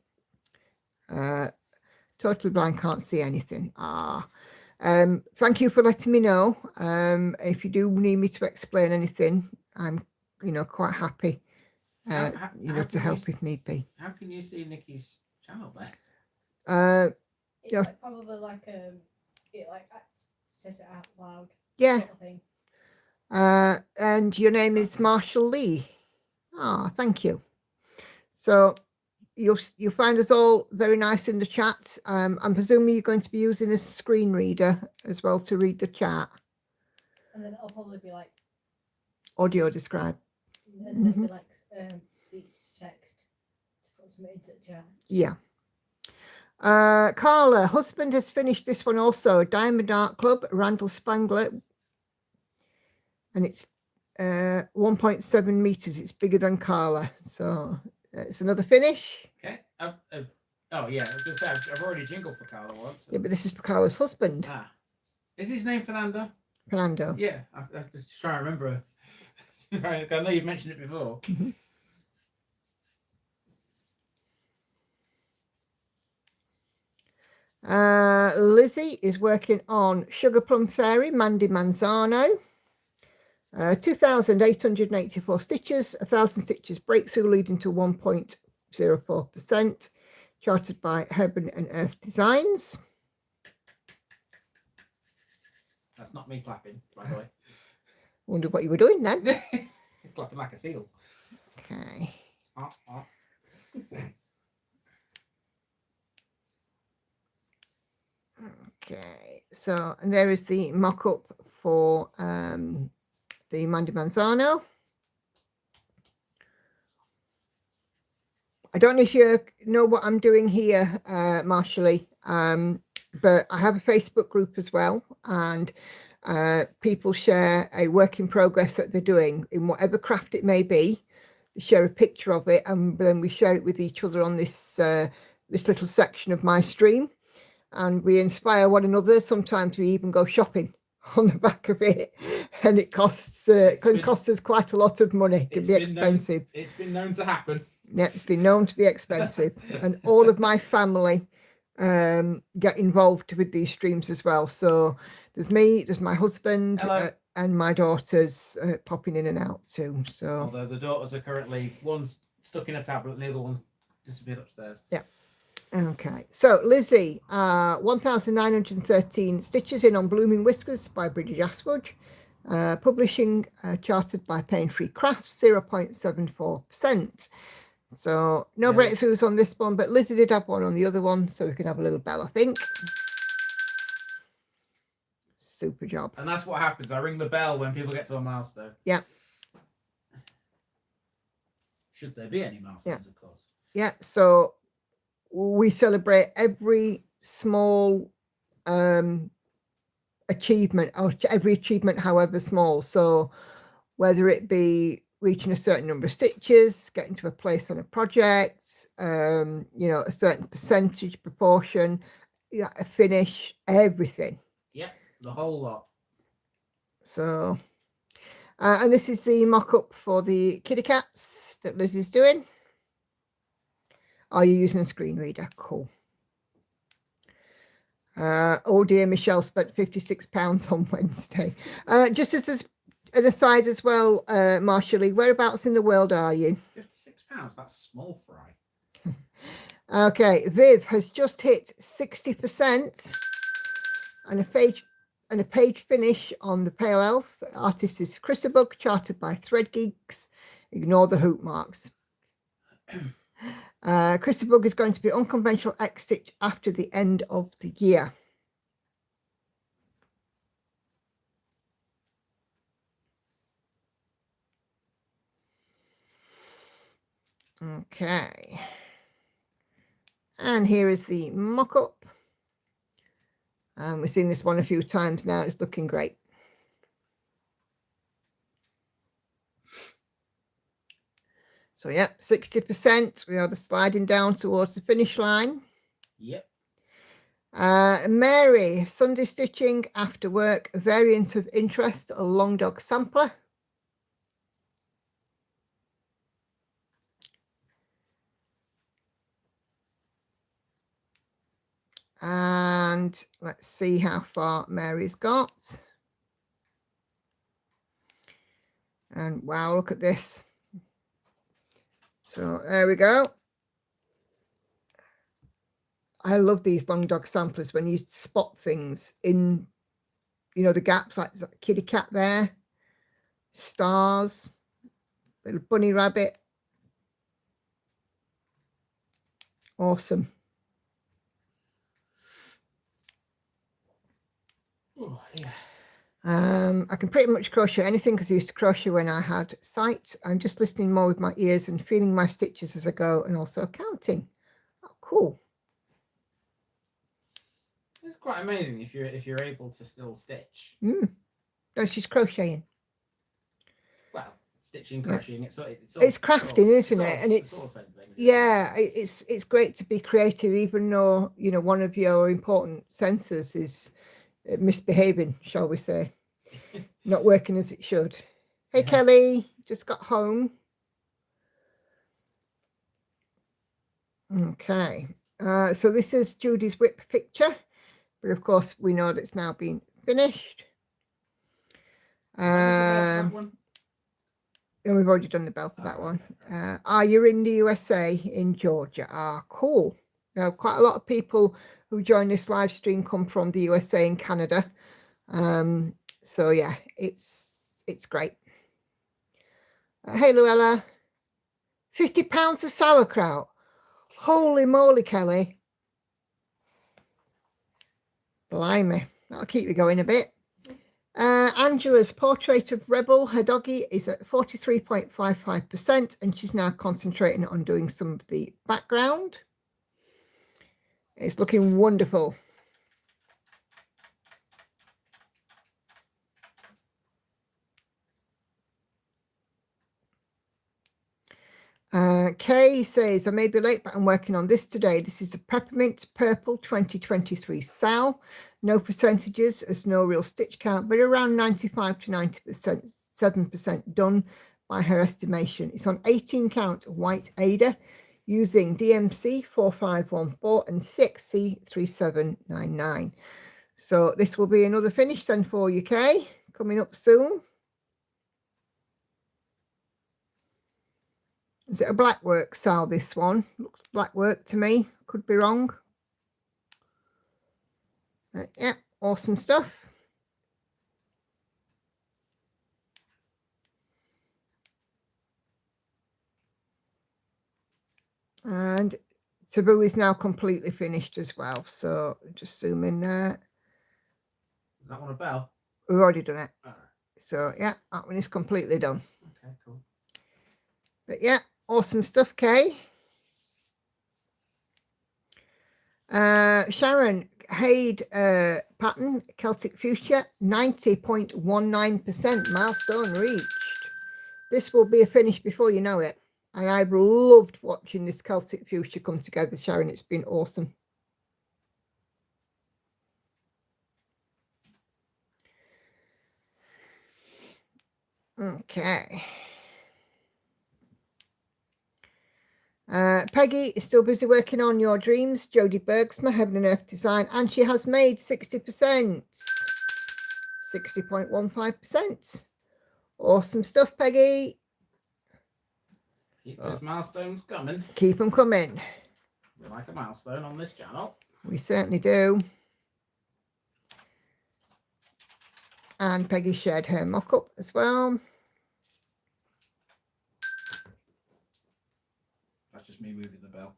A: Totally blind, can't see anything. Thank you for letting me know. If you do need me to explain anything, I'm, quite happy, to help if need be.
B: How can you see Nikki's channel there?
C: It's
A: Yeah.
C: like probably like it like says it out loud.
A: Yeah.
C: Sort of thing.
A: And your name is Marshall Lee. Oh, thank you. So you'll find us all very nice in the chat. I'm presuming you're going to be using a screen reader as well to read the chat.
C: And then it'll probably be like
A: Audio describe.
C: and then be like speech to text to put something into the chat.
A: Yeah. Carla, husband has finished this one also. Diamond Art Club, Randall Spangler. And it's 1.7 meters. It's bigger than Carla. So it's another finish.
B: Okay. Oh yeah, I was gonna say I've already jingled for Carla once.
A: Yeah, but this is for Carla's husband.
B: Ah, is his name Fernando?
A: Fernando.
B: Yeah, I just trying to remember. Right, I know you've mentioned it before.
A: Lizzie is working on Sugar Plum Fairy, Mandy Manzano. 2,884 stitches, 1,000 stitches breakthrough leading to 1.04%, charted by Heaven and Earth Designs.
B: That's not me clapping, by the way.
A: Wonder what you were doing then.
B: Clapping like a seal.
A: Okay. Okay, so and there is the mock-up for the Mandy Manzano. I don't know if you know what I'm doing here, Marshally, but I have a Facebook group as well, and people share a work in progress that they're doing in whatever craft it may be. They share a picture of it, and then we share it with each other on this this little section of my stream, and we inspire one another. Sometimes we even go shopping on the back of it, and it costs cost us quite a lot of money. It can be expensive.
B: It's been known to happen.
A: Yeah, it's been known to be expensive, and all of my family get involved with these streams as well. So there's me, there's my husband, and my daughters popping in and out too. So
B: although the daughters are currently one's stuck in a tablet and the other one's disappeared upstairs. Yeah.
A: Okay, so Lizzie, 1,913 stitches in on Blooming Whiskers by British Ashwood. Publishing chartered by Pain Free Crafts, 0.74%. So no breakthroughs on this one, but Lizzie did have one on the other one, so we can have a little bell, I think. Super job.
B: And that's what happens. I ring the bell when people get to a milestone.
A: Yeah.
B: Should there be any milestones, of course.
A: Yeah, so we celebrate every small achievement, or every achievement, however small. So whether it be reaching a certain number of stitches, getting to a place on a project, a certain percentage proportion, a finish, everything.
B: Yeah, the whole lot.
A: So, and this is the mock-up for the kitty cats that Lizzie's doing. Are you using a screen reader? Cool. Oh dear, Michelle spent £56 on Wednesday. Just as an aside as well, Marshally, whereabouts in the world are you?
B: £56, that's small fry.
A: Okay, Viv has just hit 60% and a page finish on the Pale Elf. Artist is Chrisabug, charted by Thread Geeks. Ignore the hoop marks. Chrisabug is going to be unconventional X stitch after the end of the year. Okay, and here is the mock-up. We've seen this one a few times now. It's looking great. So yeah, 60%. We are sliding down towards the finish line.
B: Yep.
A: Mary, Sunday stitching after work, variant of interest, a long dog sampler. And let's see how far Mary's got. And wow, look at this. So there we go. I love these long dog samplers when you spot things in, you know, the gaps, like kitty cat there, stars, little bunny rabbit. Awesome.
B: Oh, yeah.
A: I can pretty much crochet anything because I used to crochet when I had sight. I'm just listening more with my ears and feeling my stitches as I go, and also counting. Oh, cool.
B: It's quite amazing if you're able to still stitch.
A: No, she's crocheting.
B: Well, stitching, crocheting, it's all,
A: It's crafting, isn't it? And
B: it's all the
A: it's
B: same thing, isn't it?
A: yeah, it's great to be creative, even though, you know, one of your important senses is misbehaving, shall we say, not working as it should. Hey,
B: Yeah.
A: Kelly, just got home. Okay, so this is Judy's whip picture, but of course we know that it's now been finished. And we've already done the bell for that one. You're in the USA, in Georgia. Cool. Now, quite a lot of people who join this live stream come from the USA and Canada. So yeah, it's great. Hey, Luella. 50 pounds of sauerkraut. Holy moly, Kelly. Blimey. That'll keep you going a bit. Angela's portrait of Rebel, her doggy, is at 43.55%, and she's now concentrating on doing some of the background. It's looking wonderful. Kay says, I may be late, but I'm working on this today. This is a Peppermint Purple 2023 Sal. No percentages, as no real stitch count, but around 95 to 90%, 7% done by her estimation. It's on 18 count white Ada using DMC 4514 and 6C3799. So this will be another finish then for you, Kay, coming up soon. Is it a black work, Sal, this one? Looks black work to me. Could be wrong. Yeah, awesome stuff. And Taboo is now completely finished as well. So just zoom in there.
B: Is that one a bell?
A: We've already done it.
B: All right.
A: So yeah, that one is completely done.
B: Okay, cool.
A: But yeah, awesome stuff, Kay. Sharon, Haid pattern, Celtic Fuchsia, 90.19% milestone reached. This will be a finish before you know it. And I've loved watching this Celtic Fuchsia come together, Sharon. It's been awesome. Okay. Peggy is still busy working on your dreams. Jodie Bergsma, Heaven and Earth Design, and she has made 60%. 60.15%. Awesome stuff, Peggy.
B: Keep those milestones coming.
A: Keep them coming.
B: We like a milestone on this channel.
A: We certainly do. And Peggy shared her mock-up as well.
B: That's just me moving the bell.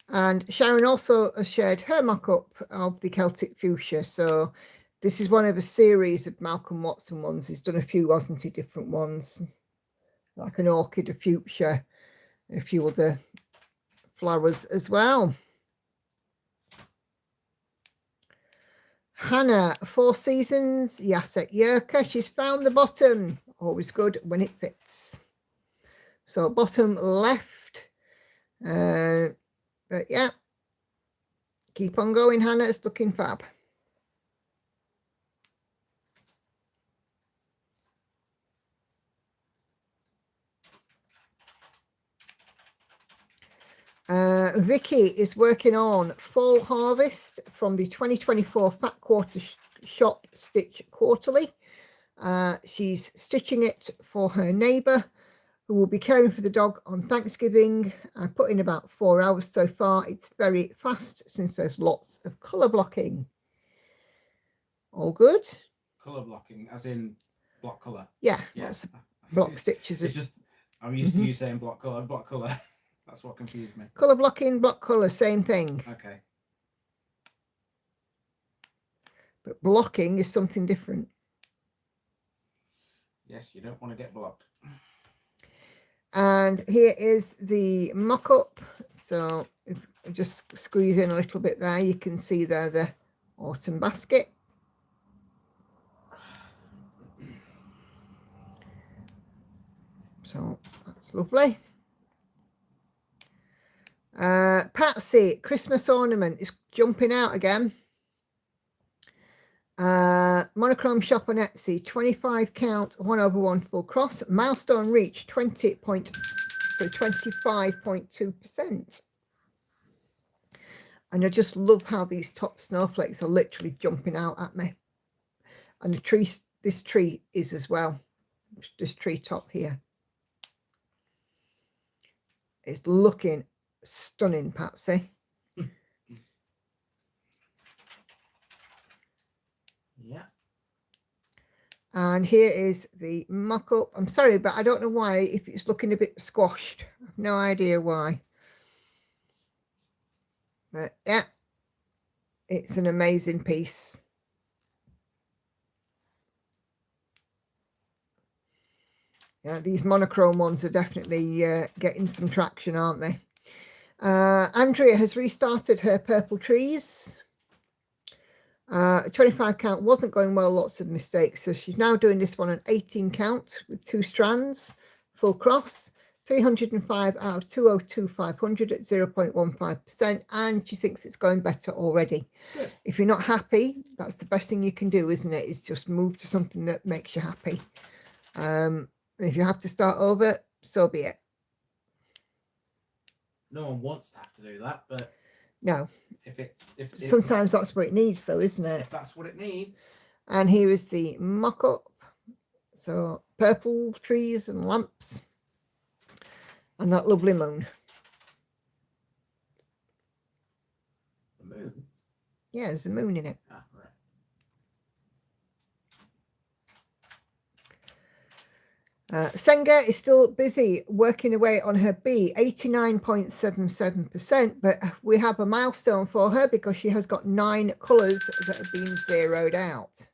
A: And Sharon also has shared her mock-up of the Celtic Fuchsia. So this is one of a series of Malcolm Watson ones. He's done a few, hasn't he, different ones, like an orchid, a fuchsia, a few other flowers as well. Hannah, 4 Seasons, Jacek Yerka. She's found the bottom. Always good when it fits. So bottom left. But yeah, keep on going, Hannah. It's looking fab. Vicky is working on Fall Harvest from the 2024 Fat Quarter Shop Stitch Quarterly. She's stitching it for her neighbour who will be caring for the dog on Thanksgiving. I put in about 4 hours so far. It's very fast since there's lots of colour blocking. All good?
B: Colour blocking, as in block colour.
A: Yeah,
B: Yeah.
A: lots of block
B: It's
A: stitches.
B: just, I'm used to you saying block colour, block colour. That's what confused me.
A: Colour blocking, block colour, same thing.
B: Okay.
A: But blocking is something different.
B: Yes, you don't want to get blocked.
A: And here is the mock-up. So if I just squeeze in a little bit there, you can see there the autumn basket. So that's lovely. Patsy, Christmas ornament is jumping out again. Monochrome shop on Etsy, 25 count, 1/1 full cross, milestone reach 25.2%. And I just love how these top snowflakes are literally jumping out at me. And the tree, this tree is as well. This tree top here. It's looking stunning, Patsy.
B: Yeah.
A: And here is the mock-up. I'm sorry, but I don't know why, if it's looking a bit squashed. I have no idea why. But yeah, it's an amazing piece. Yeah, these monochrome ones are definitely getting some traction, aren't they? Andrea has restarted her purple trees. 25 count wasn't going well, lots of mistakes. So she's now doing this one an 18 count with 2 strands, full cross, 305 out of 202,500 at 0.15%. And she thinks it's going better already.
B: Good.
A: If you're not happy, that's the best thing you can do, isn't it? Is just move to something that makes you happy. If you have to start over, so be it.
B: No one wants to have to do that, but
A: No.
B: If
A: Sometimes that's what it needs, though, isn't it?
B: If that's what it needs.
A: And here is the mock-up. So purple trees and lamps. And that lovely moon.
B: The moon?
A: Yeah, there's a moon in it.
B: Ah, right.
A: Senga is still busy working away on her B, 89.77%, but we have a milestone for her because she has got 9 colours that have been zeroed out.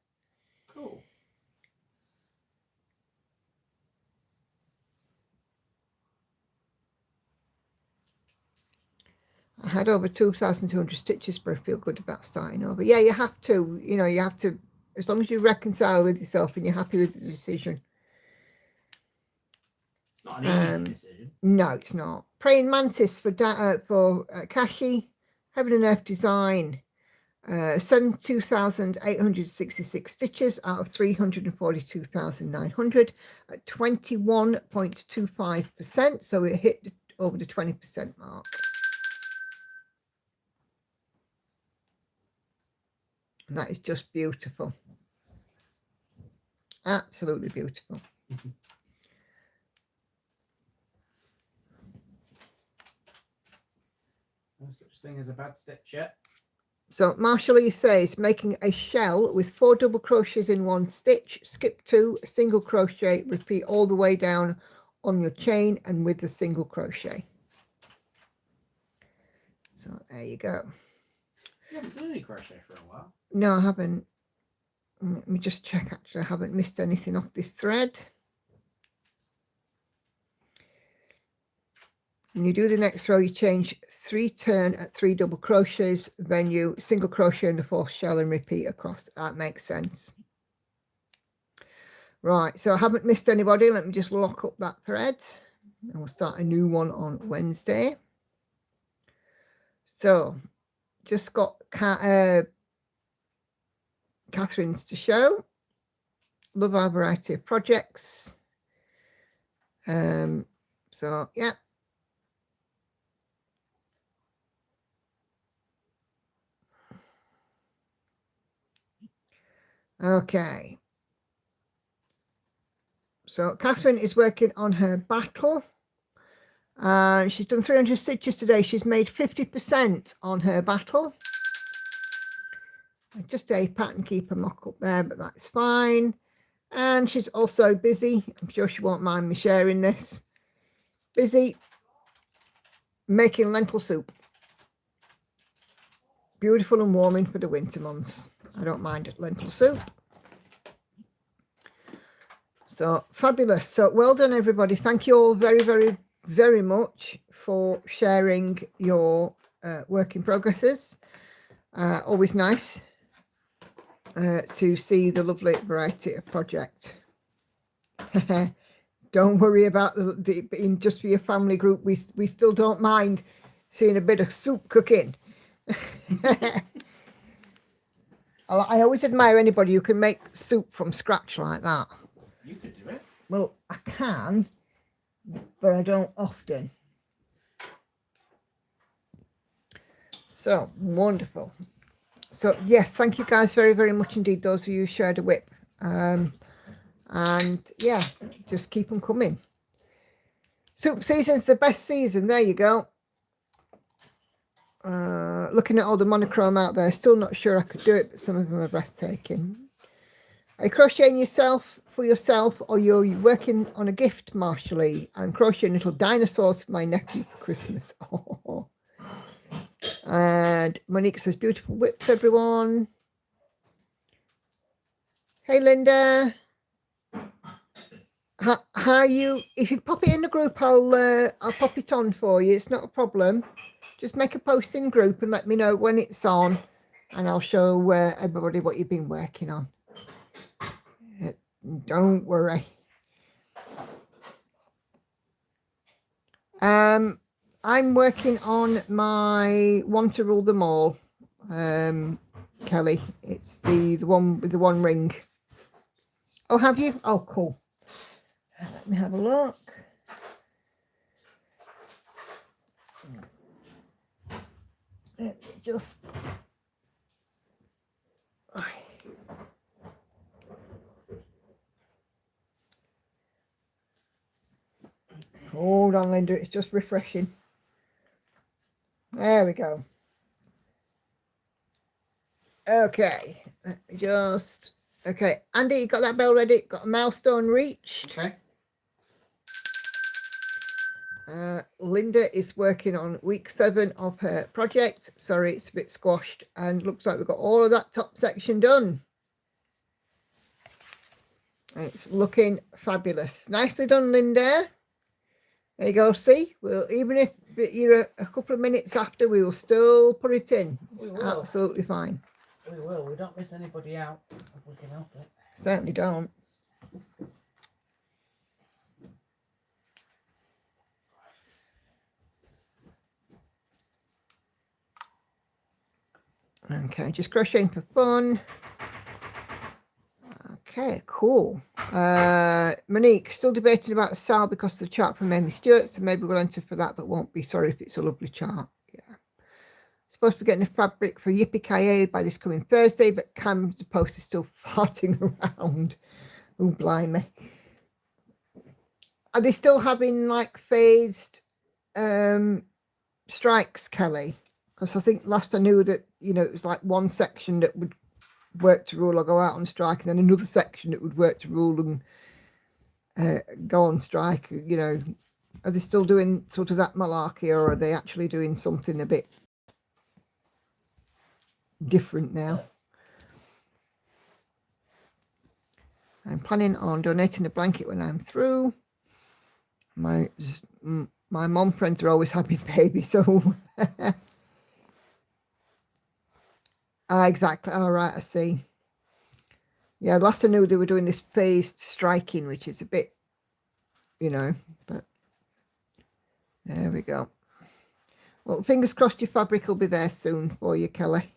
B: Cool.
A: I had over 2,200 stitches, but I feel good about starting over. Yeah, you have to, you have to, as long as you reconcile with yourself and you're happy with the decision.
B: Not an easy decision.
A: No, it's not. Praying Mantis for Kashi, Heaven and Earth Design, 72,866 stitches out of 342,900 at 21.25%. So it hit over the 20% mark. And that is just beautiful. Absolutely beautiful.
B: No such thing as a bad stitch yet.
A: So Marshall Lee says making a shell with 4 double crochets in 1 stitch, skip 2, single crochet, repeat all the way down on your chain and with the single crochet. So there you go.
B: You haven't done any crochet for a while.
A: No, I haven't. Let me just check. Actually, I haven't missed anything off this thread. When you do the next row, you change 3 turn at 3 double crochets, then you single crochet in the 4th shell and repeat across. That makes sense. Right, so I haven't missed anybody. Let me just lock up that thread and we'll start a new one on Wednesday. So just got Catherine's to show. Love our variety of projects. So yeah. Okay. So Catherine is working on her battle. And she's done 300 stitches today. She's made 50% on her battle. Just a pattern keeper mock up there, but that's fine. And she's also busy. I'm sure she won't mind me sharing this. Busy making lentil soup. Beautiful and warming for the winter months. I don't mind lentil soup. So fabulous. So well done, everybody. Thank you all very, very, very much for sharing your work in progresses. Always nice to see the lovely variety of project. Don't worry about in just for your family group. We still don't mind seeing a bit of soup cooking. I always admire anybody who can make soup from scratch like that.
B: You could do it.
A: Well, I can, but I don't often. So wonderful. So yes, thank you guys very, very much indeed. Those of you who shared a whip. And yeah, just keep them coming. Soup season's the best season. There you go. Looking at all the monochrome out there, still not sure I could do it, but some of them are breathtaking. Are you crocheting yourself for yourself, or you're working on a gift, Marshally? I'm crocheting little dinosaurs for my nephew for Christmas. Oh. And Monique says, beautiful whips, everyone. Hey, Linda. How you? If you pop it in the group, I'll pop it on for you. It's not a problem. Just make a post in group and let me know when it's on, and I'll show everybody what you've been working on. Don't worry. I'm working on my Want to Rule Them All, Kelly. It's the one with the one ring. Oh, have you? Oh, cool. Let me have a look. Let me just... Hold on, Linda. It's just refreshing. There we go. Okay. Just... Okay. Andy, you got that bell ready? Got a milestone reached?
B: Okay.
A: Linda is working on week 7 of her project. Sorry, it's a bit squashed, and looks like we've got all of that top section done. It's looking fabulous. Nicely done, Linda. There you go. See, well, even if you're a couple of minutes after, we will still put it in. It's absolutely fine.
B: We will. We don't miss anybody out if we can help it.
A: Certainly don't. Okay, just crocheting for fun. Okay, cool. Monique, still debating about Sal because of the chart from Amy Stewart, so maybe we'll enter for that, but won't be sorry if it's a lovely chart. Yeah. Supposed to be getting a fabric for Yippee-ki-yay by this coming Thursday, but Cam, the post is still farting around. Oh, blimey. Are they still having like phased strikes, Kelly? Because I think last I knew that, you know, it was like one section that would work to rule or go out on strike, and then another section that would work to rule and go on strike. You know, are they still doing sort of that malarkey, or are they actually doing something a bit different now? I'm planning on donating a blanket when I'm through. My mom friends are always having babies, so exactly. All right, I see. Yeah, last I knew they were doing this phased striking, which is a bit, you know, but there we go. Well, fingers crossed your fabric will be there soon for you, Kelly.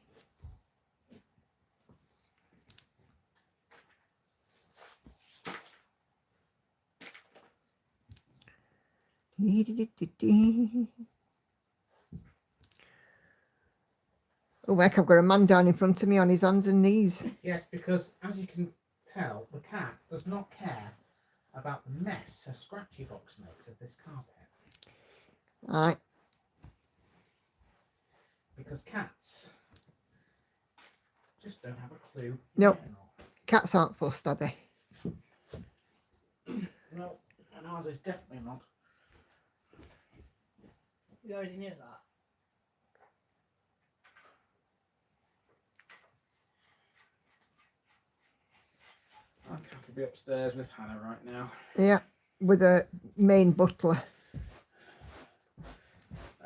A: Oh, heck, I've got a man down in front of me on his hands and knees.
B: Yes, because as you can tell, the cat does not care about the mess her scratchy box makes of this carpet.
A: Right.
B: Because cats just don't have a clue. in
A: Nope.
B: general.
A: Cats aren't fussed, are they?
B: No, and ours is definitely not.
C: We already knew that.
B: I could be upstairs with Hannah right now.
A: Yeah, with a main butler.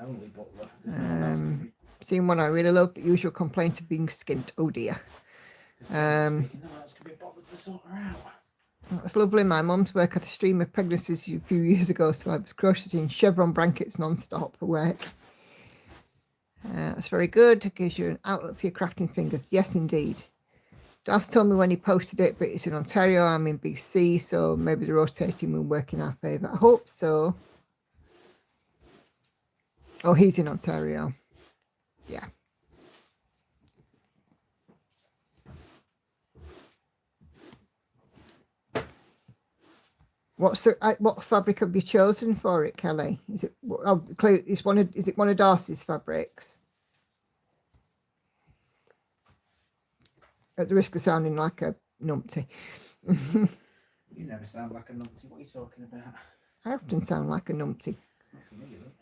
B: Only butler. There's no one else to be.
A: Seeing what I really love, the usual complaint of being skint. Oh dear.
B: No one else can be bothered to sort her out.
A: That's lovely. My mum's work had a stream of pregnancies a few years ago, so I was crocheting chevron blankets non-stop for work. That's very good. It gives you an outlet for your crafting fingers. Yes, indeed. Das told me when he posted it, but it's in Ontario. I'm in BC, so maybe the rotating will work in our favour. I hope so. Oh, he's in Ontario. Yeah. What fabric have you chosen for it, Kelly? Is it? Oh, it's one of. Is it one of Darcy's fabrics? At the risk of sounding like a numpty.
B: You never sound like a numpty. What are you talking about?
A: I often sound like a numpty.
B: Not to me, you look.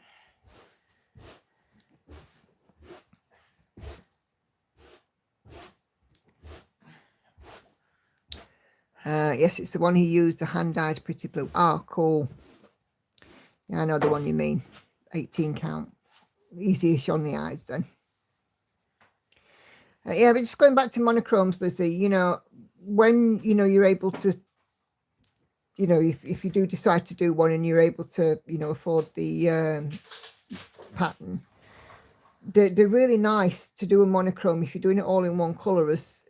A: Yes, it's the one he used, the hand-dyed pretty blue. Ah, cool. Yeah, I know the one you mean. 18 count. Easy-ish on the eyes then. Yeah, but just going back to monochromes, Lizzie, you know, when, you know, you're able to, you know, if you do decide to do one and you're able to, you know, afford the pattern, they're really nice to do a monochrome if you're doing it all in one colour as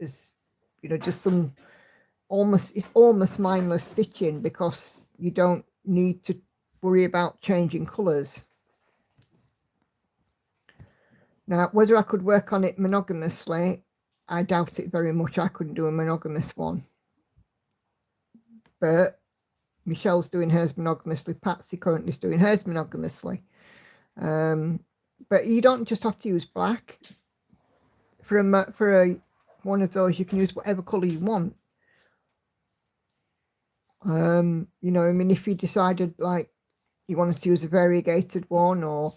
A: you know, just some it's almost mindless stitching because you don't need to worry about changing colours. Now, whether I could work on it monogamously, I doubt it very much. I couldn't do a monogamous one. But Michelle's doing hers monogamously. Patsy currently is doing hers monogamously. But you don't just have to use black. For one of those, you can use whatever colour you want. You know, I mean, if you decided like you wanted to use a variegated one, or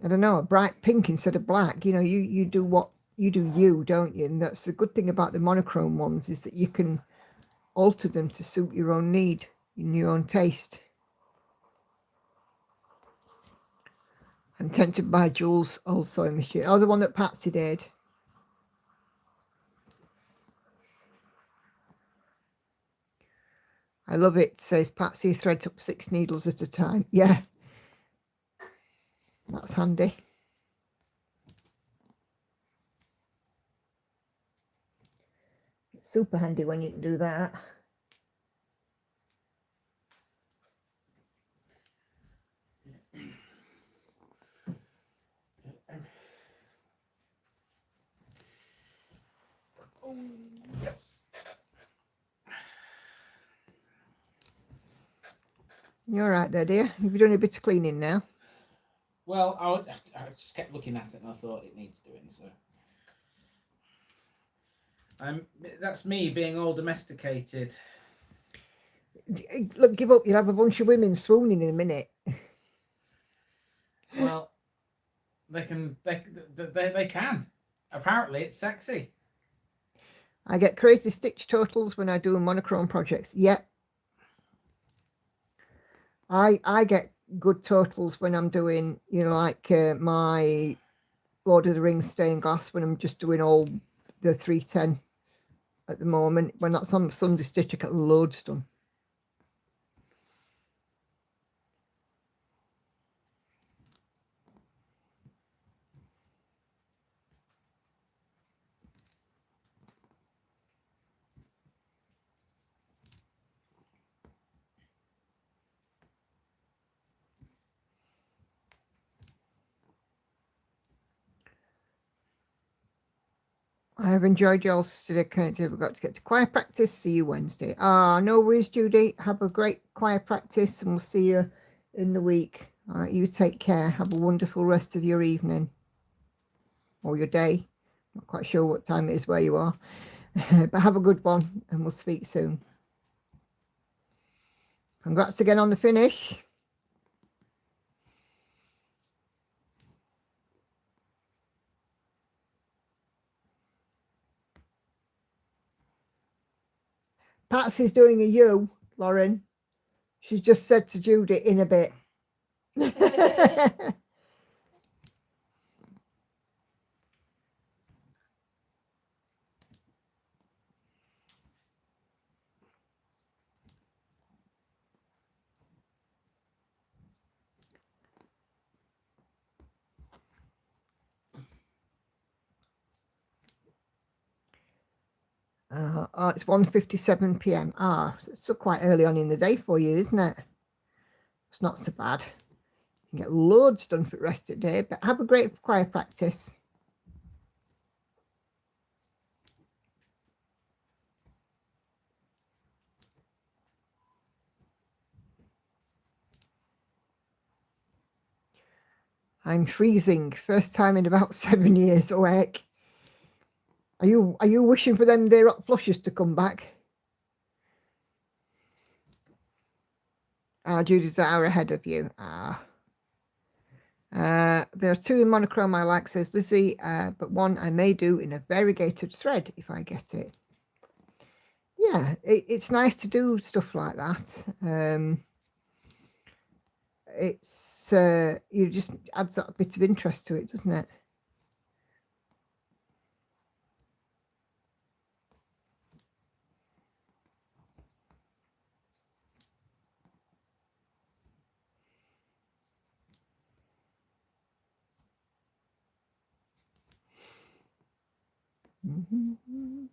A: I don't know, a bright pink instead of black, you know, you do what you do, don't you? And that's the good thing about the monochrome ones, is that you can alter them to suit your own need and your own taste. I'm tempted by Jules old sewing machine. Oh, the one that Patsy did. I love it, says Patsy, threads up 6 needles at a time. Yeah, that's handy. It's super handy when you can do that.
B: Oh, yes.
A: You're right there, dear. Have you done a bit of cleaning now?
B: Well, I just kept looking at it and I thought it needs doing, so. That's me being all domesticated.
A: Look, give up. You'll have a bunch of women swooning in a minute.
B: Well, they can. Apparently, it's sexy.
A: I get crazy stitch totals when I do monochrome projects. Yep. I get good totals when I'm doing, you know, like my Lord of the Rings stained glass, when I'm just doing all the 310 at the moment. When that's on Sunday stitch, I get loads done. I have enjoyed yours today. We've got to get to choir practice. See you Wednesday. No worries, Judy. Have a great choir practice and we'll see you in the week. All right, you take care. Have a wonderful rest of your evening or your day. Not quite sure what time it is where you are. But have a good one and we'll speak soon. Congrats again on the finish. Patsy's doing a U, Lauren. She just said to Judy in a bit. It's 1:57 p.m. It's still quite early on in the day for you, isn't it? It's not so bad. You can get loads done for the rest of the day, but have a great choir practice. I'm freezing. First time in about 7 years. Oh heck. Are you wishing for them their hot flushes to come back? Judy's an hour ahead of you. There are 2 in monochrome I like, says Lizzie, but one I may do in a variegated thread if I get it. Yeah, it's nice to do stuff like that. It's you just adds that bit of interest to it, doesn't it? Mm-hmm.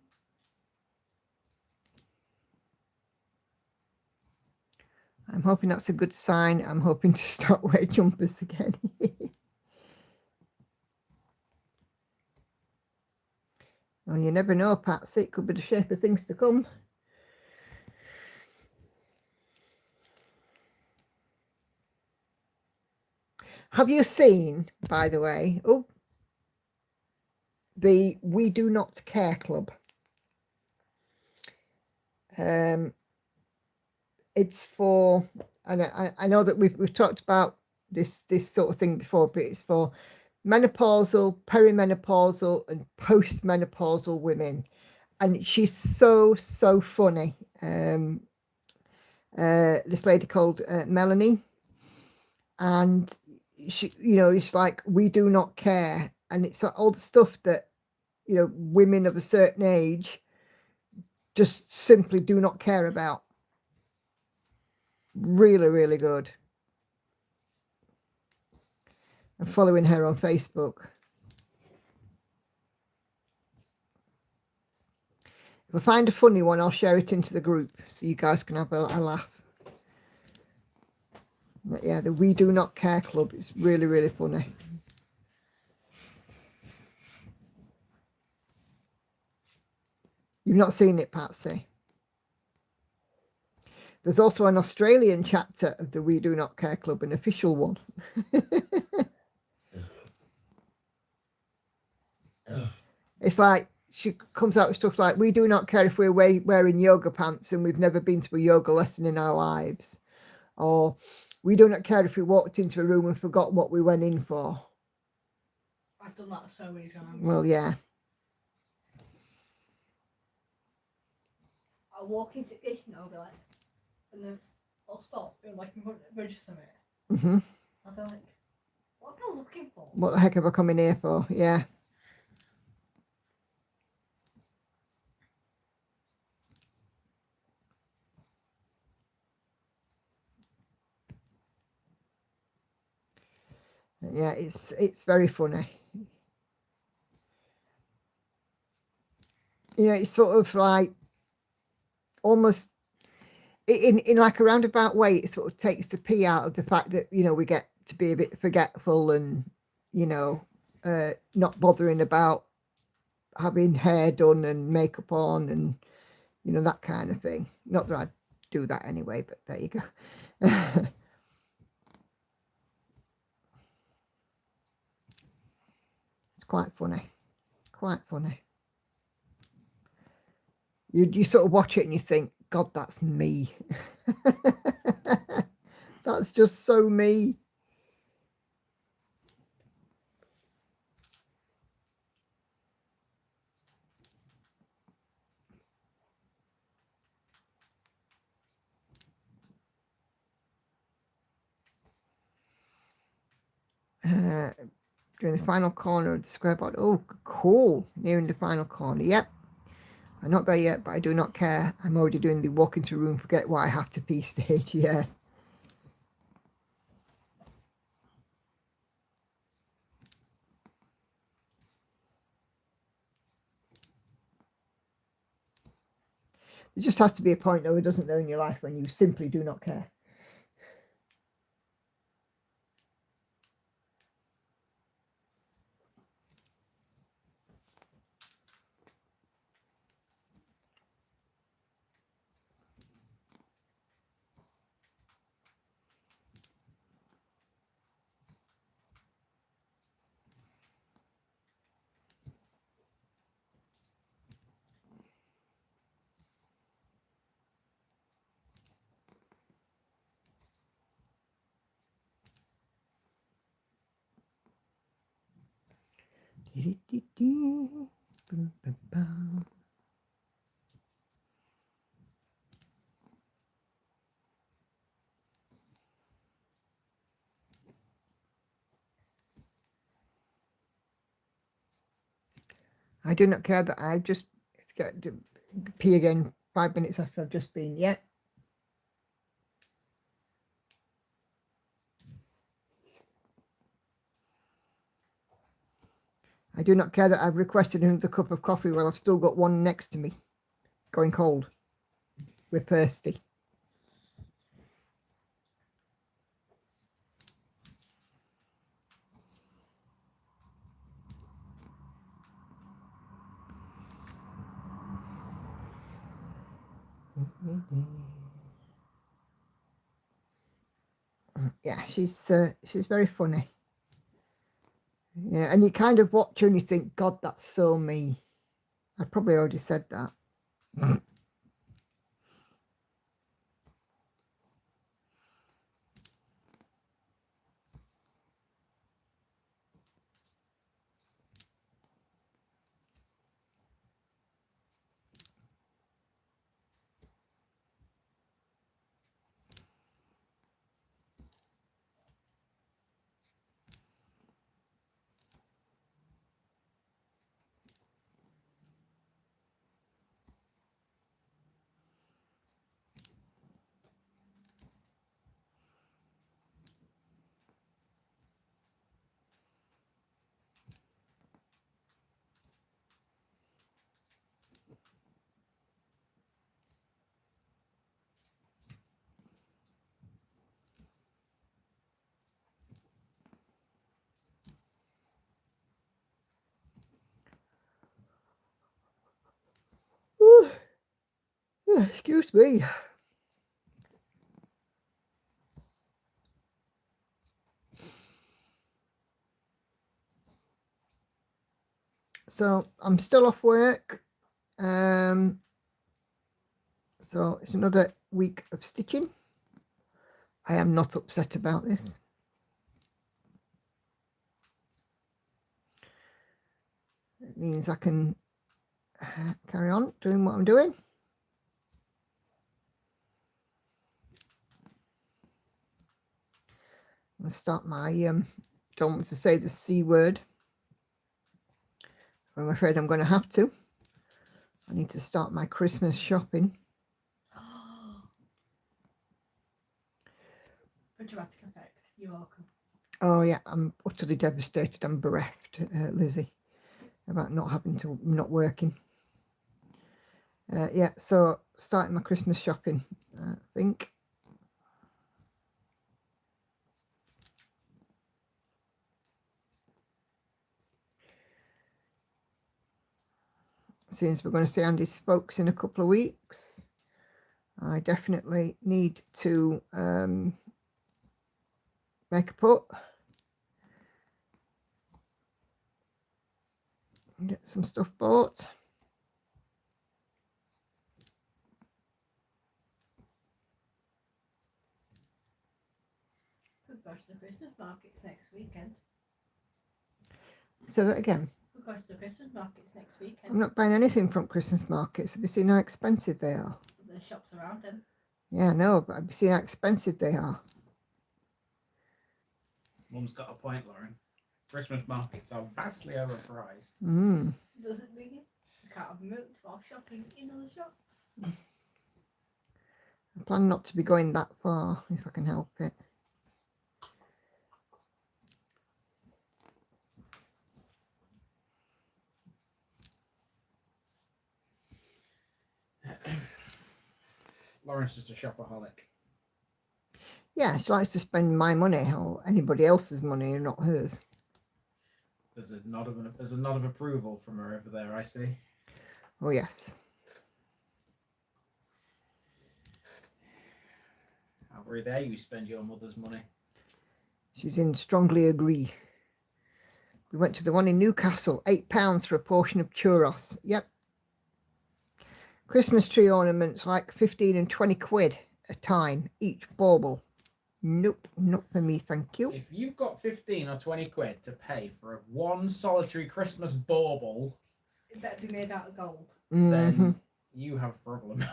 A: I'm hoping that's a good sign. I'm hoping to start wearing jumpers again. Well, you never know, Patsy. It could be the shape of things to come. Have you seen, by the way, the We Do Not Care Club? It's for, and I know that we've talked about this sort of thing before, but it's for menopausal, perimenopausal, and postmenopausal women, and she's so funny. This lady called Melanie, and she, it's like we do not care, and it's all the stuff that women of a certain age just simply do not care about. Really good. I'm following her on Facebook. If I find a funny one, I'll share it into the group so you guys can have a laugh. But yeah, the We Do Not Care Club is really funny. You've not seen it, Patsy? There's also an Australian chapter of the We Do Not Care Club, an official one. It's like she comes out with stuff like, we do not care if we're wearing yoga pants and we've never been to a yoga lesson in our lives. Or we do not care if we walked into a room and forgot what we went in for.
C: I've done that so many times.
A: Well, yeah.
C: I'll walk into the kitchen and I'll be like, and then I'll stop and like register it.
A: Mm-hmm.
C: I'll be like, what am I looking for?
A: What the heck have I come in here for? Yeah. Yeah, it's very funny. It's sort of like almost in like a roundabout way, it sort of takes the pee out of the fact that we get to be a bit forgetful and not bothering about having hair done and makeup on and, you know, that kind of thing. Not that I do that anyway, but there you go. It's quite funny. Quite funny. You sort of watch it and you think, God, that's me. That's just so me. Doing the final corner of the square board. Oh, cool. Nearing the final corner. Yep. I'm not there yet, but I do not care. I'm already doing the walk into room, forget what I have to pee stage. Yeah. There just has to be a point, though, it doesn't there, in your life when you simply do not care. I do not care that I've just got to pee again 5 minutes after I've just been. Yeah. I do not care that I've requested another cup of coffee while I've still got one next to me, going cold. We're thirsty. Yeah, she's very funny. Yeah, and you kind of watch her and you think, God, that's so me. I probably already said that. Ooh. Excuse me. So I'm still off work. So it's another week of stitching. I am not upset about this. It means I can carry on doing what I'm doing. I'll start my don't want to say the C word. I'm afraid I'm going to have to. I need to start my Christmas shopping.
C: For dramatic effect, you're welcome.
A: Oh yeah, I'm utterly devastated. I'm bereft, Lizzie, about not working. Yeah, so starting my Christmas shopping, I think. since we're going to see Andy's folks in a couple of weeks, I definitely need to make a put. Get some stuff bought.
C: Could go to the Christmas markets next weekend.
A: Say that again.
C: Could go to the Christmas markets next weekend.
A: I'm not buying anything from Christmas markets. Have you seen how expensive they are?
C: The shops around them.
A: Yeah, I know, but have you seen how expensive they are?
B: Mum's got a point, Lauren. Christmas markets are vastly overpriced.
A: Mm.
C: Does it really? You can't have moved while shopping in other shops.
A: I plan not to be going that far if I can help it.
B: Lauren's just a shopaholic.
A: Yeah, she likes to spend my money or anybody else's money and not hers.
B: There's a nod of approval from her over there, I see.
A: Oh, yes.
B: How very dare you spend your mother's money.
A: She's in strongly agree. We went to the one in Newcastle, £8 for a portion of churros. Yep. Christmas tree ornaments like 15 and 20 quid a time, each bauble. Nope, not for me, thank you.
B: If you've got 15 or 20 quid to pay for one solitary Christmas bauble,
C: It better be made out of gold.
B: then you have a problem.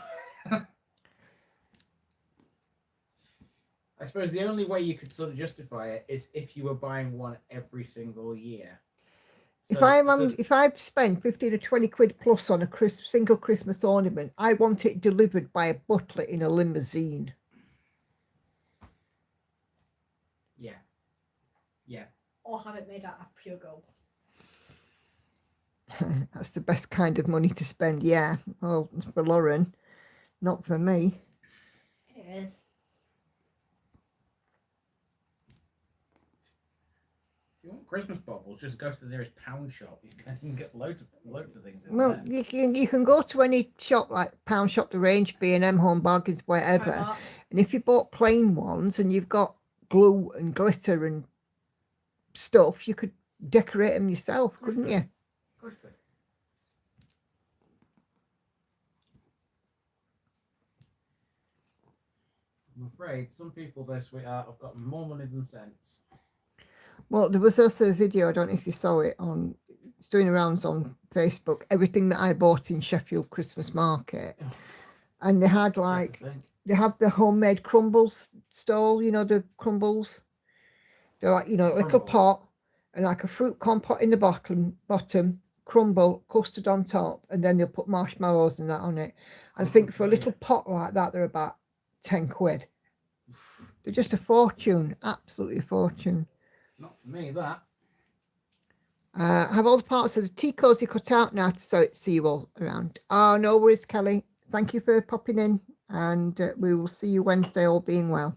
B: I suppose the only way you could sort of justify it is if you were buying one every single year.
A: If I've spent 15 or 20 quid plus on a single Christmas ornament, I want it delivered by a butler in a limousine.
B: Yeah.
C: Or have it made out of pure gold.
A: That's the best kind of money to spend, yeah. Well, for Lauren, not for me.
C: It is.
B: If you want Christmas baubles, just go to the nearest pound shop. You can get loads of things in
A: Well,
B: there.
A: you can go to any shop like Pound Shop, The Range, B&M, Home Bargains, whatever.
C: Primark.
A: And if you bought plain ones and you've got glue and glitter and stuff, you could decorate them yourself, couldn't you?
B: Of course you could. I'm afraid some people this week have got more money than sense.
A: Well, there was also a video, I don't know if you saw it, it's doing rounds on Facebook, everything that I bought in Sheffield Christmas Market. And they had they have the homemade crumbles stall, you know, the crumbles. They're like, you know, a little pot and like a fruit compote in the bottom, crumble, custard on top, and then they'll put marshmallows and that on it. And I think for a little pot like that, they're about 10 quid. They're just a fortune, absolutely a fortune.
B: Not for me, that.
A: I have all the parts of the tea cozy cut out now to see you all around. Oh, no worries, Kelly. Thank you for popping in, and we will see you Wednesday, all being well.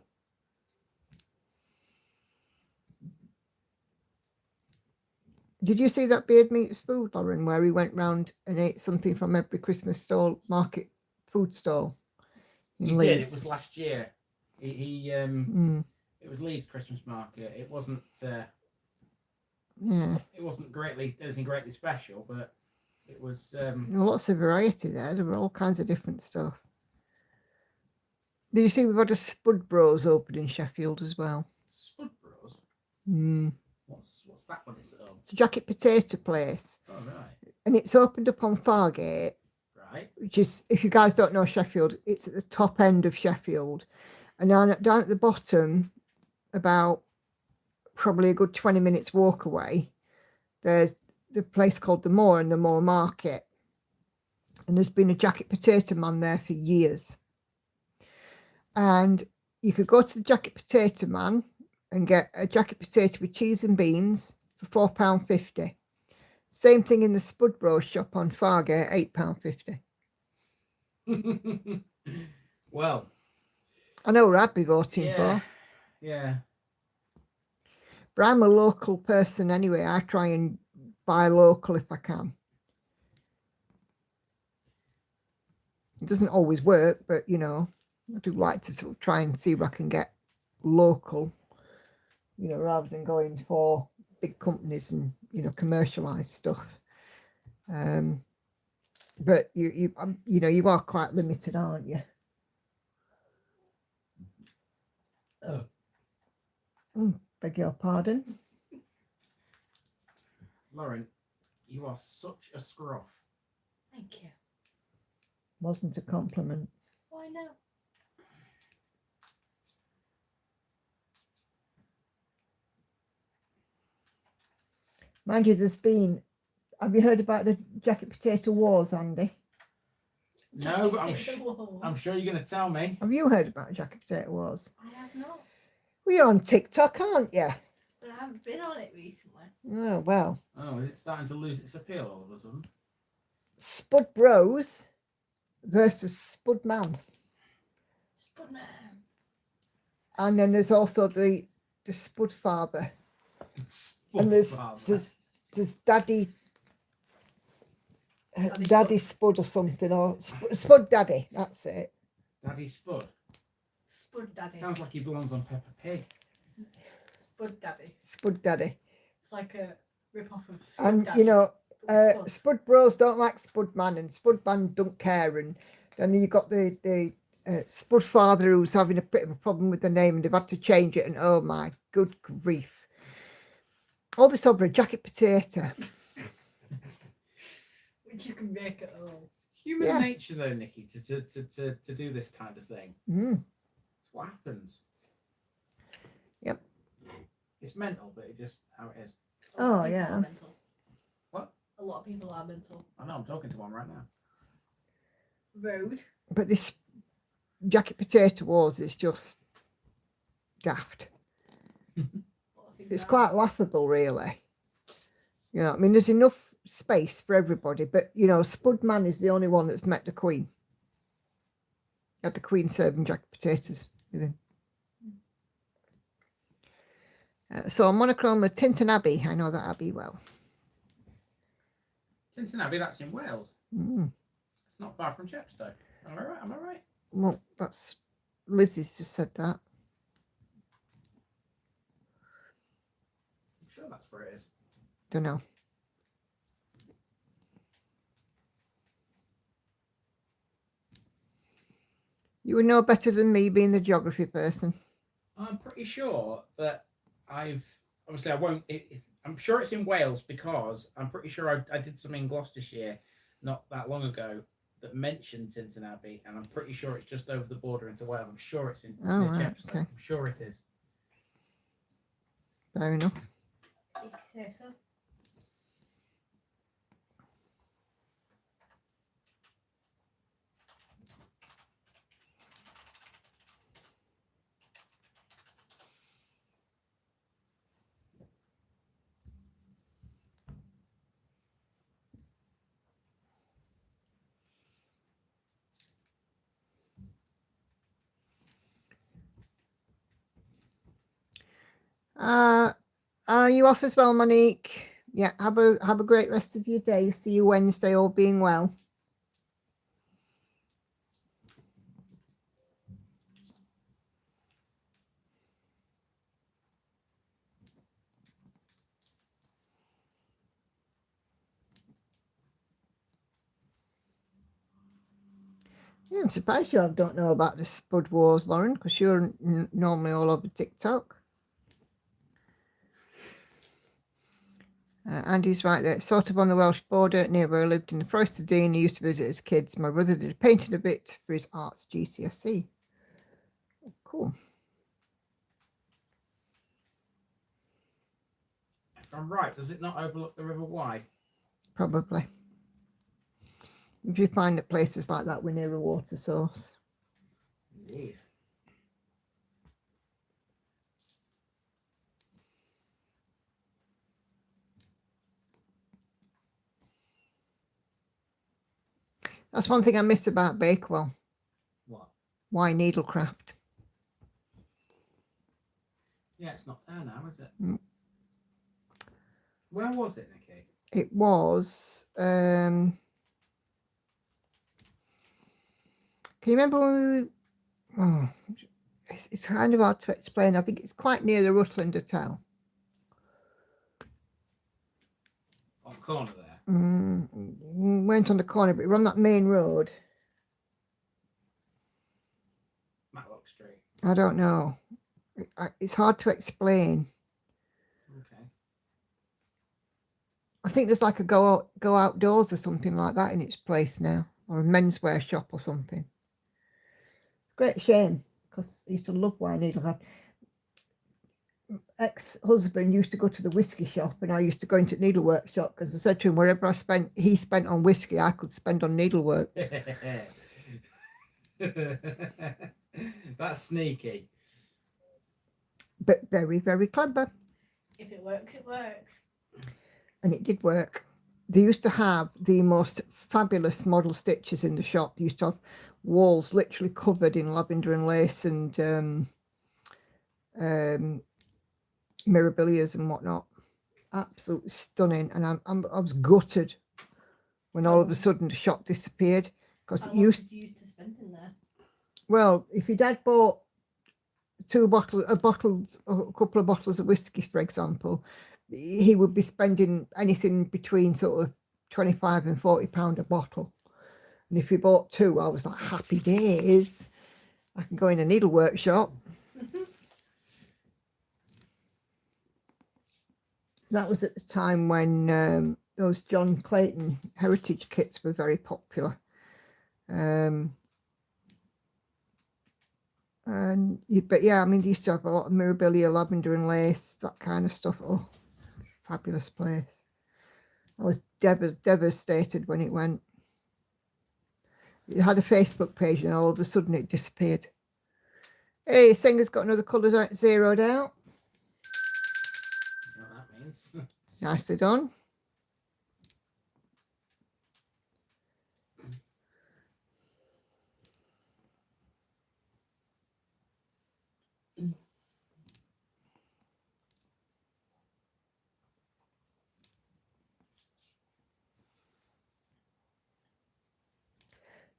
A: Did you see that Beard Meats Food, Lauren, where he went round and ate something from every Christmas stall, market food stall?
B: You did. It was last year. It was Leeds Christmas Market. It wasn't.
A: Yeah.
B: It wasn't anything greatly special, but it was.
A: Lots of variety there. There were all kinds of different stuff. Did you see we've had a Spud Bros open in Sheffield as well?
B: Spud Bros. What's that one? It's
A: a jacket potato place.
B: Oh right.
A: And it's opened up on Fargate.
B: Right.
A: Which is, if you guys don't know Sheffield, it's at the top end of Sheffield, and down at the bottom, about probably a good 20 minutes walk away, there's the place called the Moor and the Moor Market, and there's been a jacket potato man there for years. And you could go to the jacket potato man and get a jacket potato with cheese and beans for £4.50. Same thing in the Spud Bros shop on Fargate,
B: £8.50. Well,
A: I know what I'd be voting for.
B: Yeah.
A: But I'm a local person anyway. I try and buy local if I can. It doesn't always work, but you know, I do like to sort of try and see if I can get local, you know, rather than going for big companies and, you know, commercialized stuff. But you know, you are quite limited, aren't you? Beg your pardon.
B: Lauren, you are such a scruff.
C: Thank you.
A: Wasn't a compliment.
C: Why not?
A: Mind you, there's been. Have you heard about the jacket potato wars, Andy?
B: No, but
C: Take the wall.
B: I'm sure you're going to tell me.
A: Have you heard about jacket potato wars?
C: I have not,
A: Well, you're on TikTok, aren't you?
C: but I haven't been on it recently.
A: Oh well.
B: Oh, is it starting to lose its appeal all of a sudden?
A: Spud Bros versus Spud Man,
C: Spudman.
A: and then there's also the Spud Father, and there's Daddy. Daddy Spud or something, or Spud Daddy. That's it.
B: Daddy Spud.
C: Spud Daddy.
B: Sounds like he belongs on Peppa Pig.
C: Spud Daddy.
A: Spud Daddy.
C: It's like a rip off of Spud
A: And
C: Daddy.
A: you know,
C: Spud.
A: Spud Bros don't like Spud Man, and Spud Man don't care. And then you got the Spud Father who's having a bit of a problem with the name, and they've had to change it. And oh my good grief! All this over a jacket potato.
C: Which you can make at all.
B: Human
A: Yeah.
B: nature, though, Nikki, to do this kind of thing.
A: Mm.
B: It's what happens.
A: Yep.
B: It's mental, but it's just how it is.
C: A lot of
A: Oh,
C: people
A: yeah.
C: are mental.
B: What?
C: A lot of people are mental.
B: I know, I'm talking to one right now.
C: Rude.
A: But this jacket potato wars is just daft.
C: A lot of things
A: It's
C: are.
A: quite laughable, really. You know, I mean, there's enough space for everybody, but you know, Spud Man is the only one that's met the Queen. Had the Queen serving jacket potatoes with him. So monochrome of Tinton Abbey. I know that Abbey well.
B: Tinton Abbey, that's in Wales.
A: Mm.
B: It's not far from Chepstow. Am I right? Am I right?
A: Well, that's Lizzie's just said that.
B: I'm sure that's where it is.
A: Don't know. You would know better than me, being the geography person.
B: I'm pretty sure that obviously I won't. I'm sure it's in Wales because I'm pretty sure I did something in Gloucestershire not that long ago that mentioned Tinton Abbey, and I'm pretty sure it's just over the border into Wales. I'm sure it's in
A: Oh,
B: near
A: right,
B: Chepstow.
A: okay.
B: I'm sure it is.
A: Fair enough.
C: If you say so.
A: Are you off as well, Monique? Yeah, have a great rest of your day. See you Wednesday, all being well. Yeah, I'm surprised you don't know about the Spud Wars, Lauren, because you're normally all over TikTok. Andy's right there. It's sort of on the Welsh border near where I lived in the Forest of Dean. I used to visit as kids. My brother did painting a bit for his arts GCSE. Oh, cool.
B: If I'm right, does it not overlook the River Wye?
A: Probably. If you find that places like that, we're near a water source.
B: Indeed.
A: That's one thing I miss about Bakewell.
B: What?
A: Why needlecraft?
B: Yeah, it's not there now, is it?
A: Mm.
B: Where was it, Nikki?
A: It was Can you remember when we? Oh, it's kind of hard to explain. I think it's quite near the Rutland Hotel.
B: On the corner there.
A: Went on the corner, but we're on that main road.
B: Matlock Street.
A: I don't know. It's hard to explain.
B: Okay.
A: I think there's like a go outdoors or something like that in its place now, or a menswear shop or something. Great shame, because I used to love wine needle. Ex-husband used to go to the whiskey shop, and I used to go into needlework shop, because I said to him, whatever he spent on whiskey, I could spend on needlework.
B: That's sneaky.
A: But very, very clever.
C: If it works, it works.
A: And it did work. They used to have the most fabulous model stitches in the shop. They used to have walls literally covered in lavender and lace and mirabilias and whatnot. Absolutely stunning. And I was gutted when all of a sudden the shop disappeared, because it used
C: to spend in there.
A: Well, if your dad bought a couple of bottles of whiskey, for example, he would be spending anything between sort of £25 and £40 a bottle. And if he bought two, I was like, happy days. I can go in a needlework shop. That was at the time when those John Clayton heritage kits were very popular. But yeah, I mean, they used to have a lot of mirabilia, lavender and lace, that kind of stuff. Oh, fabulous place. I was devastated when it went. It had a Facebook page and all of a sudden it disappeared. Hey, Singer's got another colour zeroed out.
B: You know what that means?
A: Nicely done.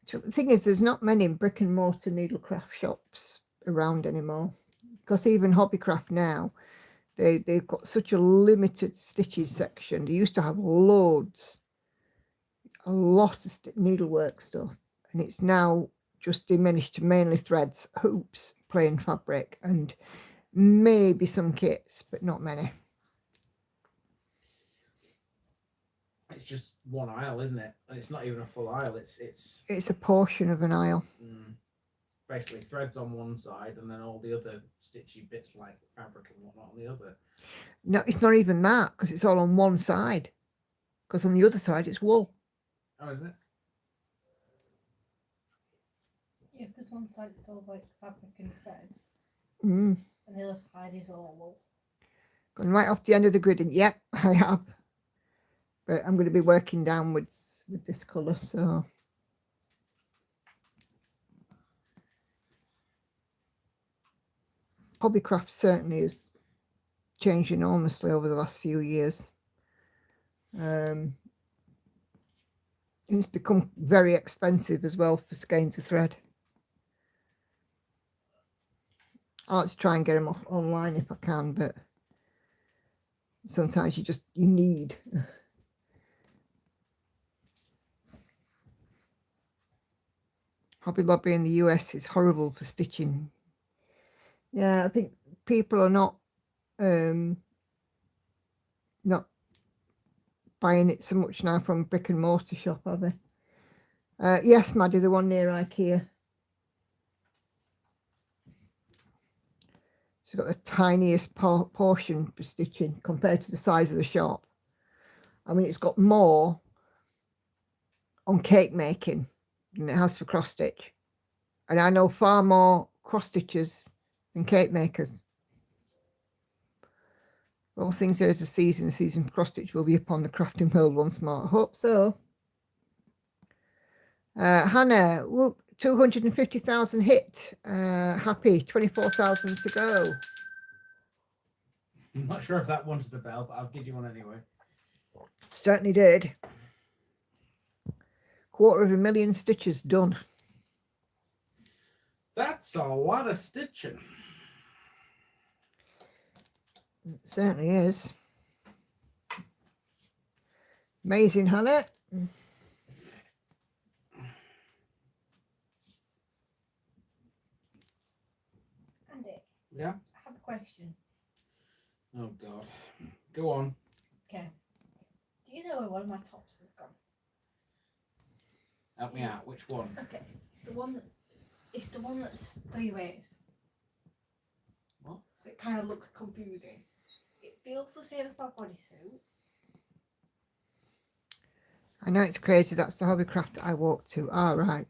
A: So the thing is, there's not many brick and mortar needlecraft shops around anymore, because even Hobbycraft now, they've got such a limited stitches section. They used to have loads, a lot of needlework stuff, and it's now just diminished to mainly threads, hoops, plain fabric, and maybe some kits, but not many.
B: It's just one aisle, isn't it? And it's not even a full aisle. It's
A: a portion of an aisle.
B: Basically threads on one side, and then all the other stitchy bits like fabric and whatnot on the other.
A: No, it's not even that, because it's all on one side. Because on the other side, it's wool.
B: Oh, isn't it?
C: Yeah, because one side it's all like fabric and threads,
A: And
C: the other side is all wool.
A: Gone right off the end of the grid, and yep, I have. But I'm going to be working downwards with this colour, so. Hobbycraft certainly has changed enormously over the last few years. And it's become very expensive as well for skeins of thread. I like to try and get them off online if I can, but sometimes you need. Hobby Lobby in the US is horrible for stitching. Yeah, I think people are not buying it so much now from brick and mortar shop, are they? Yes, Maddie, the one near IKEA. She's got the tiniest portion for stitching compared to the size of the shop. I mean, it's got more on cake making than it has for cross stitch. And I know far more cross stitchers than cake makers. For all things, there is a season for cross stitch will be upon the crafting world once more. I hope so. Hannah, whoop, 250,000 hit. Happy, 24,000 to go.
B: I'm not sure if that wanted a bell, but I'll give you one anyway.
A: Certainly did. 250,000 stitches done.
B: That's a lot of stitching.
A: It certainly is. Amazing, Hannah.
C: Andy,
B: Yeah.
C: I have a question.
B: Oh God. Go on.
C: Okay. Do you know where one of my tops has gone?
B: Help me out. Which one?
C: Okay. It's the one that's 3 ways.
B: What?
C: So it kind of looks confusing. It feels the same as my bodysuit.
A: I know it's crazy. That's the hobbycraft that I walk to. Ah, right.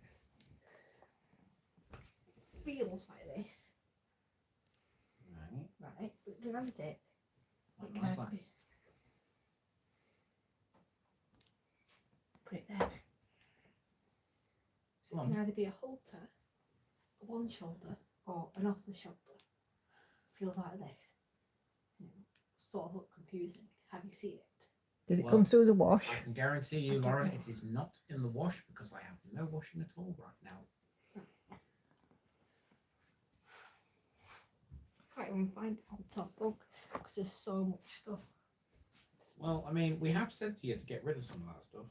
C: Feels like this.
B: Right.
C: Right. But remember it.
B: Like
C: It
B: my
C: kind of
B: glass.
C: be- Put it there. So
B: Go
C: it
B: on.
C: can either be a halter, a one shoulder, or an off the shoulder. Feels like this. And it sort of look confusing. Have you seen it?
A: Did it
B: Well,
A: come through the wash?
B: I can guarantee you,
C: I don't
B: Lauren,
C: know.
B: it is not in the wash because I have no washing at all right now.
C: I can't even find it on top book because there's so much stuff.
B: Well, I mean, we have said to you to get rid of some of that stuff.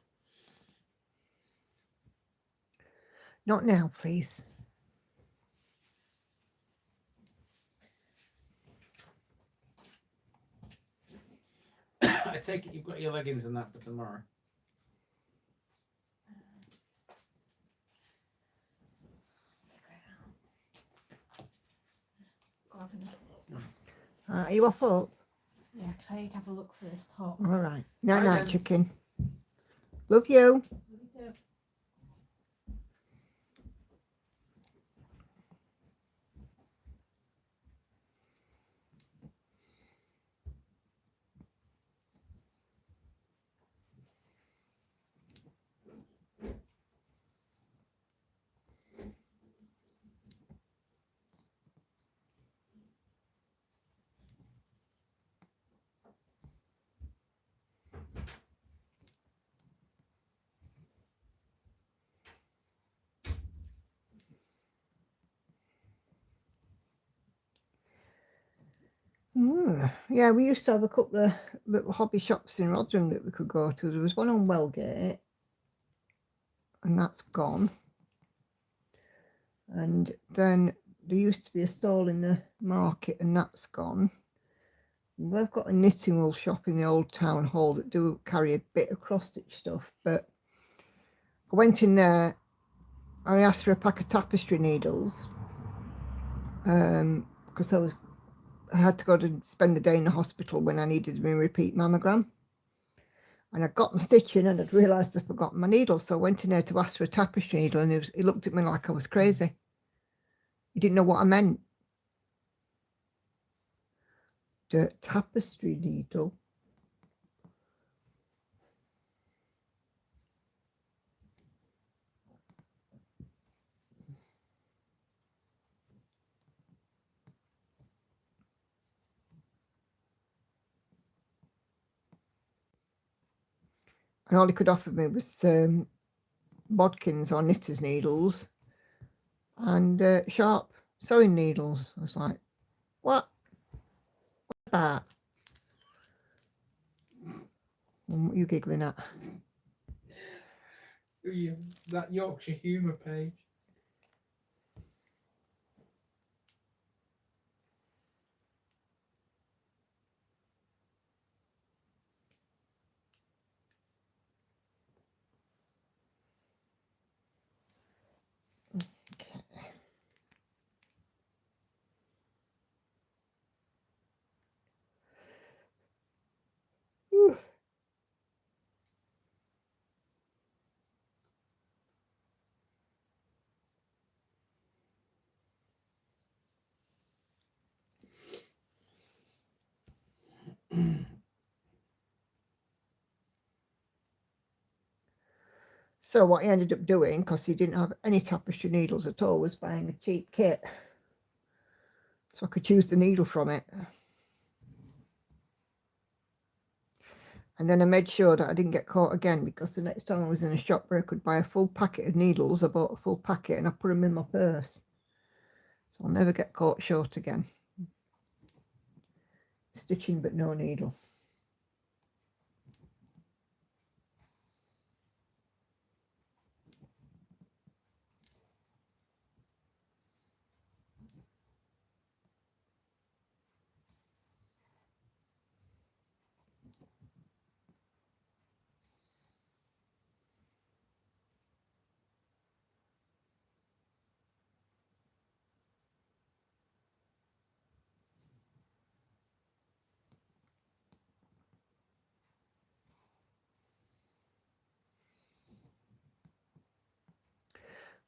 A: Not now, please.
B: I take it you've got your leggings and that for tomorrow.
C: Go have another look.
A: Are you off up?
C: Yeah, because I need to have a look for this top.
A: All right. Night
B: Bye
A: night,
B: then.
A: chicken. Love you. Yeah, we used to have a couple of little hobby shops in Rotherham that we could go to. There was one on Wellgate, and that's gone. And then there used to be a stall in the market, and that's gone. We've got a knitting wool shop in the old town hall that do carry a bit of cross stitch stuff, but I went in there. I asked for a pack of tapestry needles because I had to go to spend the day in the hospital when I needed my repeat mammogram. And I'd got my stitching and I'd realised I'd forgotten my needle. So I went in there to ask for a tapestry needle and he looked at me like I was crazy. He didn't know what I meant. The tapestry needle. And all he could offer me was bodkins or knitter's needles and sharp sewing needles. I was like, what? What's that? What are you giggling at?
B: That Yorkshire humour page.
A: So what he ended up doing, because he didn't have any tapestry needles at all, was buying a cheap kit so I could choose the needle from it. And then I made sure that I didn't get caught again, because the next time I was in a shop where I could buy a full packet of needles, I bought a full packet and I put them in my purse. So I'll never get caught short again. Stitching but no needle.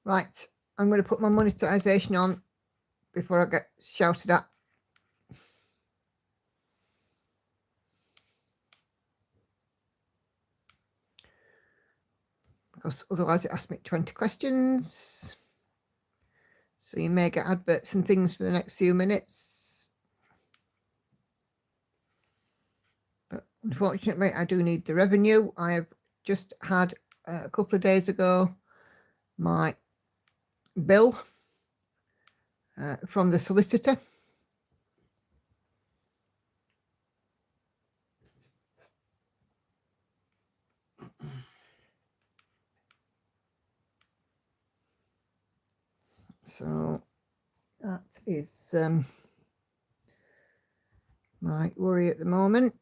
A: Right, I'm going to put my monetization on before I get shouted at. Because otherwise it asks me 20 questions. So you may get adverts and things for the next few minutes. But unfortunately, I do need the revenue. I have just had a couple of days ago my bill from the solicitor. So that is my worry at the moment.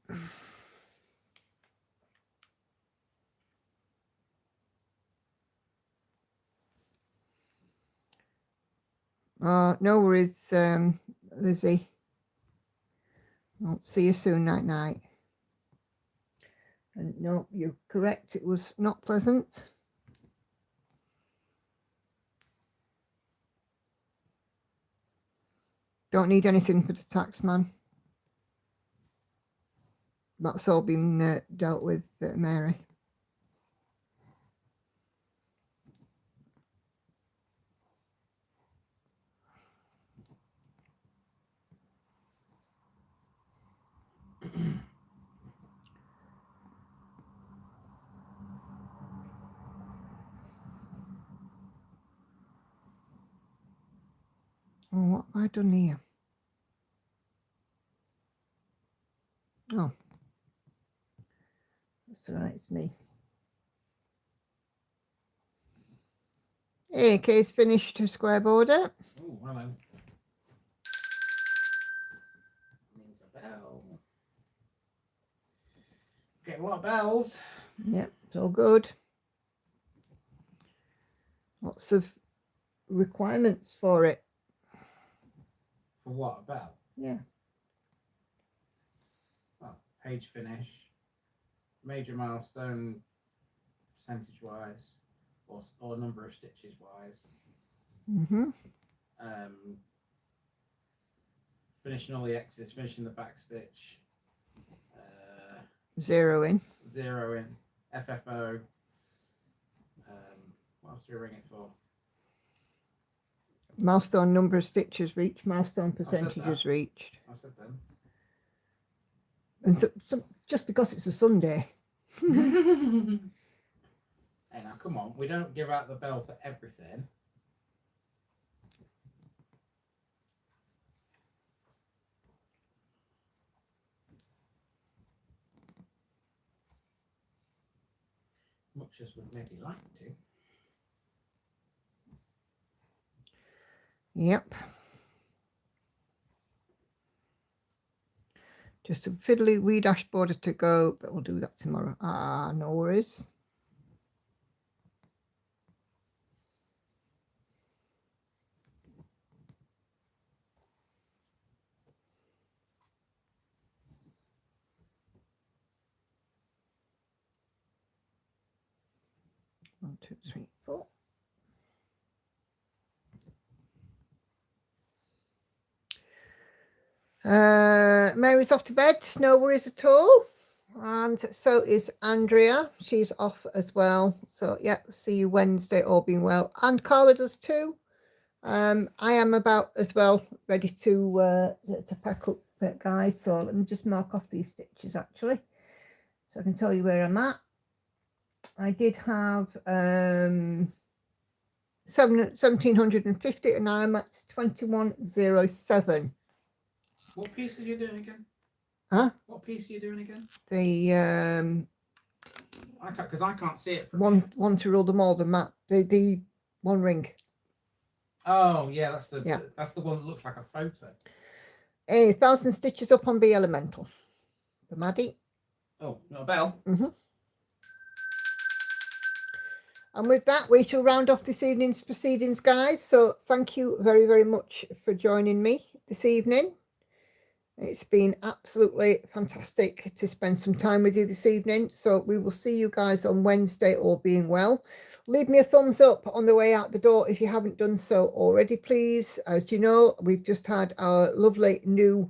A: Oh, no worries, Lizzie. I'll see you soon. Night night. And no, you're correct. It was not pleasant. Don't need anything for the tax man. That's all been dealt with, Mary. Oh, what have I done here? Oh, that's all right, it's me. Hey, case finished, square border.
B: Oh, hello. Means a bell. Getting a lot of bells.
A: Yep, it's all good. Lots of requirements for it.
B: For what? A bell?
A: Yeah.
B: Well, page finish, major milestone, percentage wise, or number of stitches wise.
A: Mm-hmm.
B: Finishing all the X's, finishing the back stitch.
A: Zero in.
B: Zero in. FFO. What else do we ring it for?
A: Milestone number of stitches reached. Milestone
B: said
A: percentages
B: that.
A: reached.
B: I said them.
A: And so just because it's a Sunday.
B: Hey, now come on, we don't give out the bell for everything. Much as would maybe like to.
A: Yep. Just a fiddly wee dashboard to go, but we'll do that tomorrow. Ah, no worries. One, two, three, four. Mary's off to bed, no worries at all. And so is Andrea. She's off as well. So yeah, see you Wednesday, all being well. And Carla does too. I am about as well, ready to pack up, guys. So let me just mark off these stitches actually, so I can tell you where I'm at. I did have 1750, and I'm at 2107.
B: What piece are you doing again?
A: Huh?
B: What piece are you doing again?
A: The
B: Because I can't see it from here.
A: one to rule them all, the map, the one ring.
B: Oh yeah, that's the
A: Yeah.
B: that's the one that looks like a photo.
A: 1,000 stitches up on B elemental. The Maddie.
B: Oh, not a bell.
A: And with that, we shall round off this evening's proceedings, guys. So thank you very, very much for joining me this evening. It's been absolutely fantastic to spend some time with you this evening. So we will see you guys on Wednesday, all being well. Leave me a thumbs up on the way out the door if you haven't done so already, please. As you know, we've just had our lovely new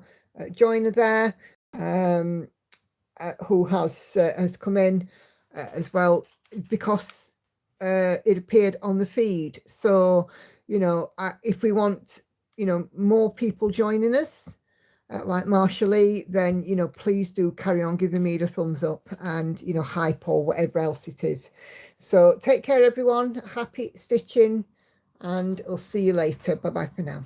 A: joiner there, who has come in as well, because it appeared on the feed. So, you know, if we want, you know, more people joining us, like Marsha Lee, then, you know, please do carry on giving me the thumbs up and, you know, hype or whatever else it is. So take care, everyone. Happy stitching, and I'll see you later. Bye-bye for now.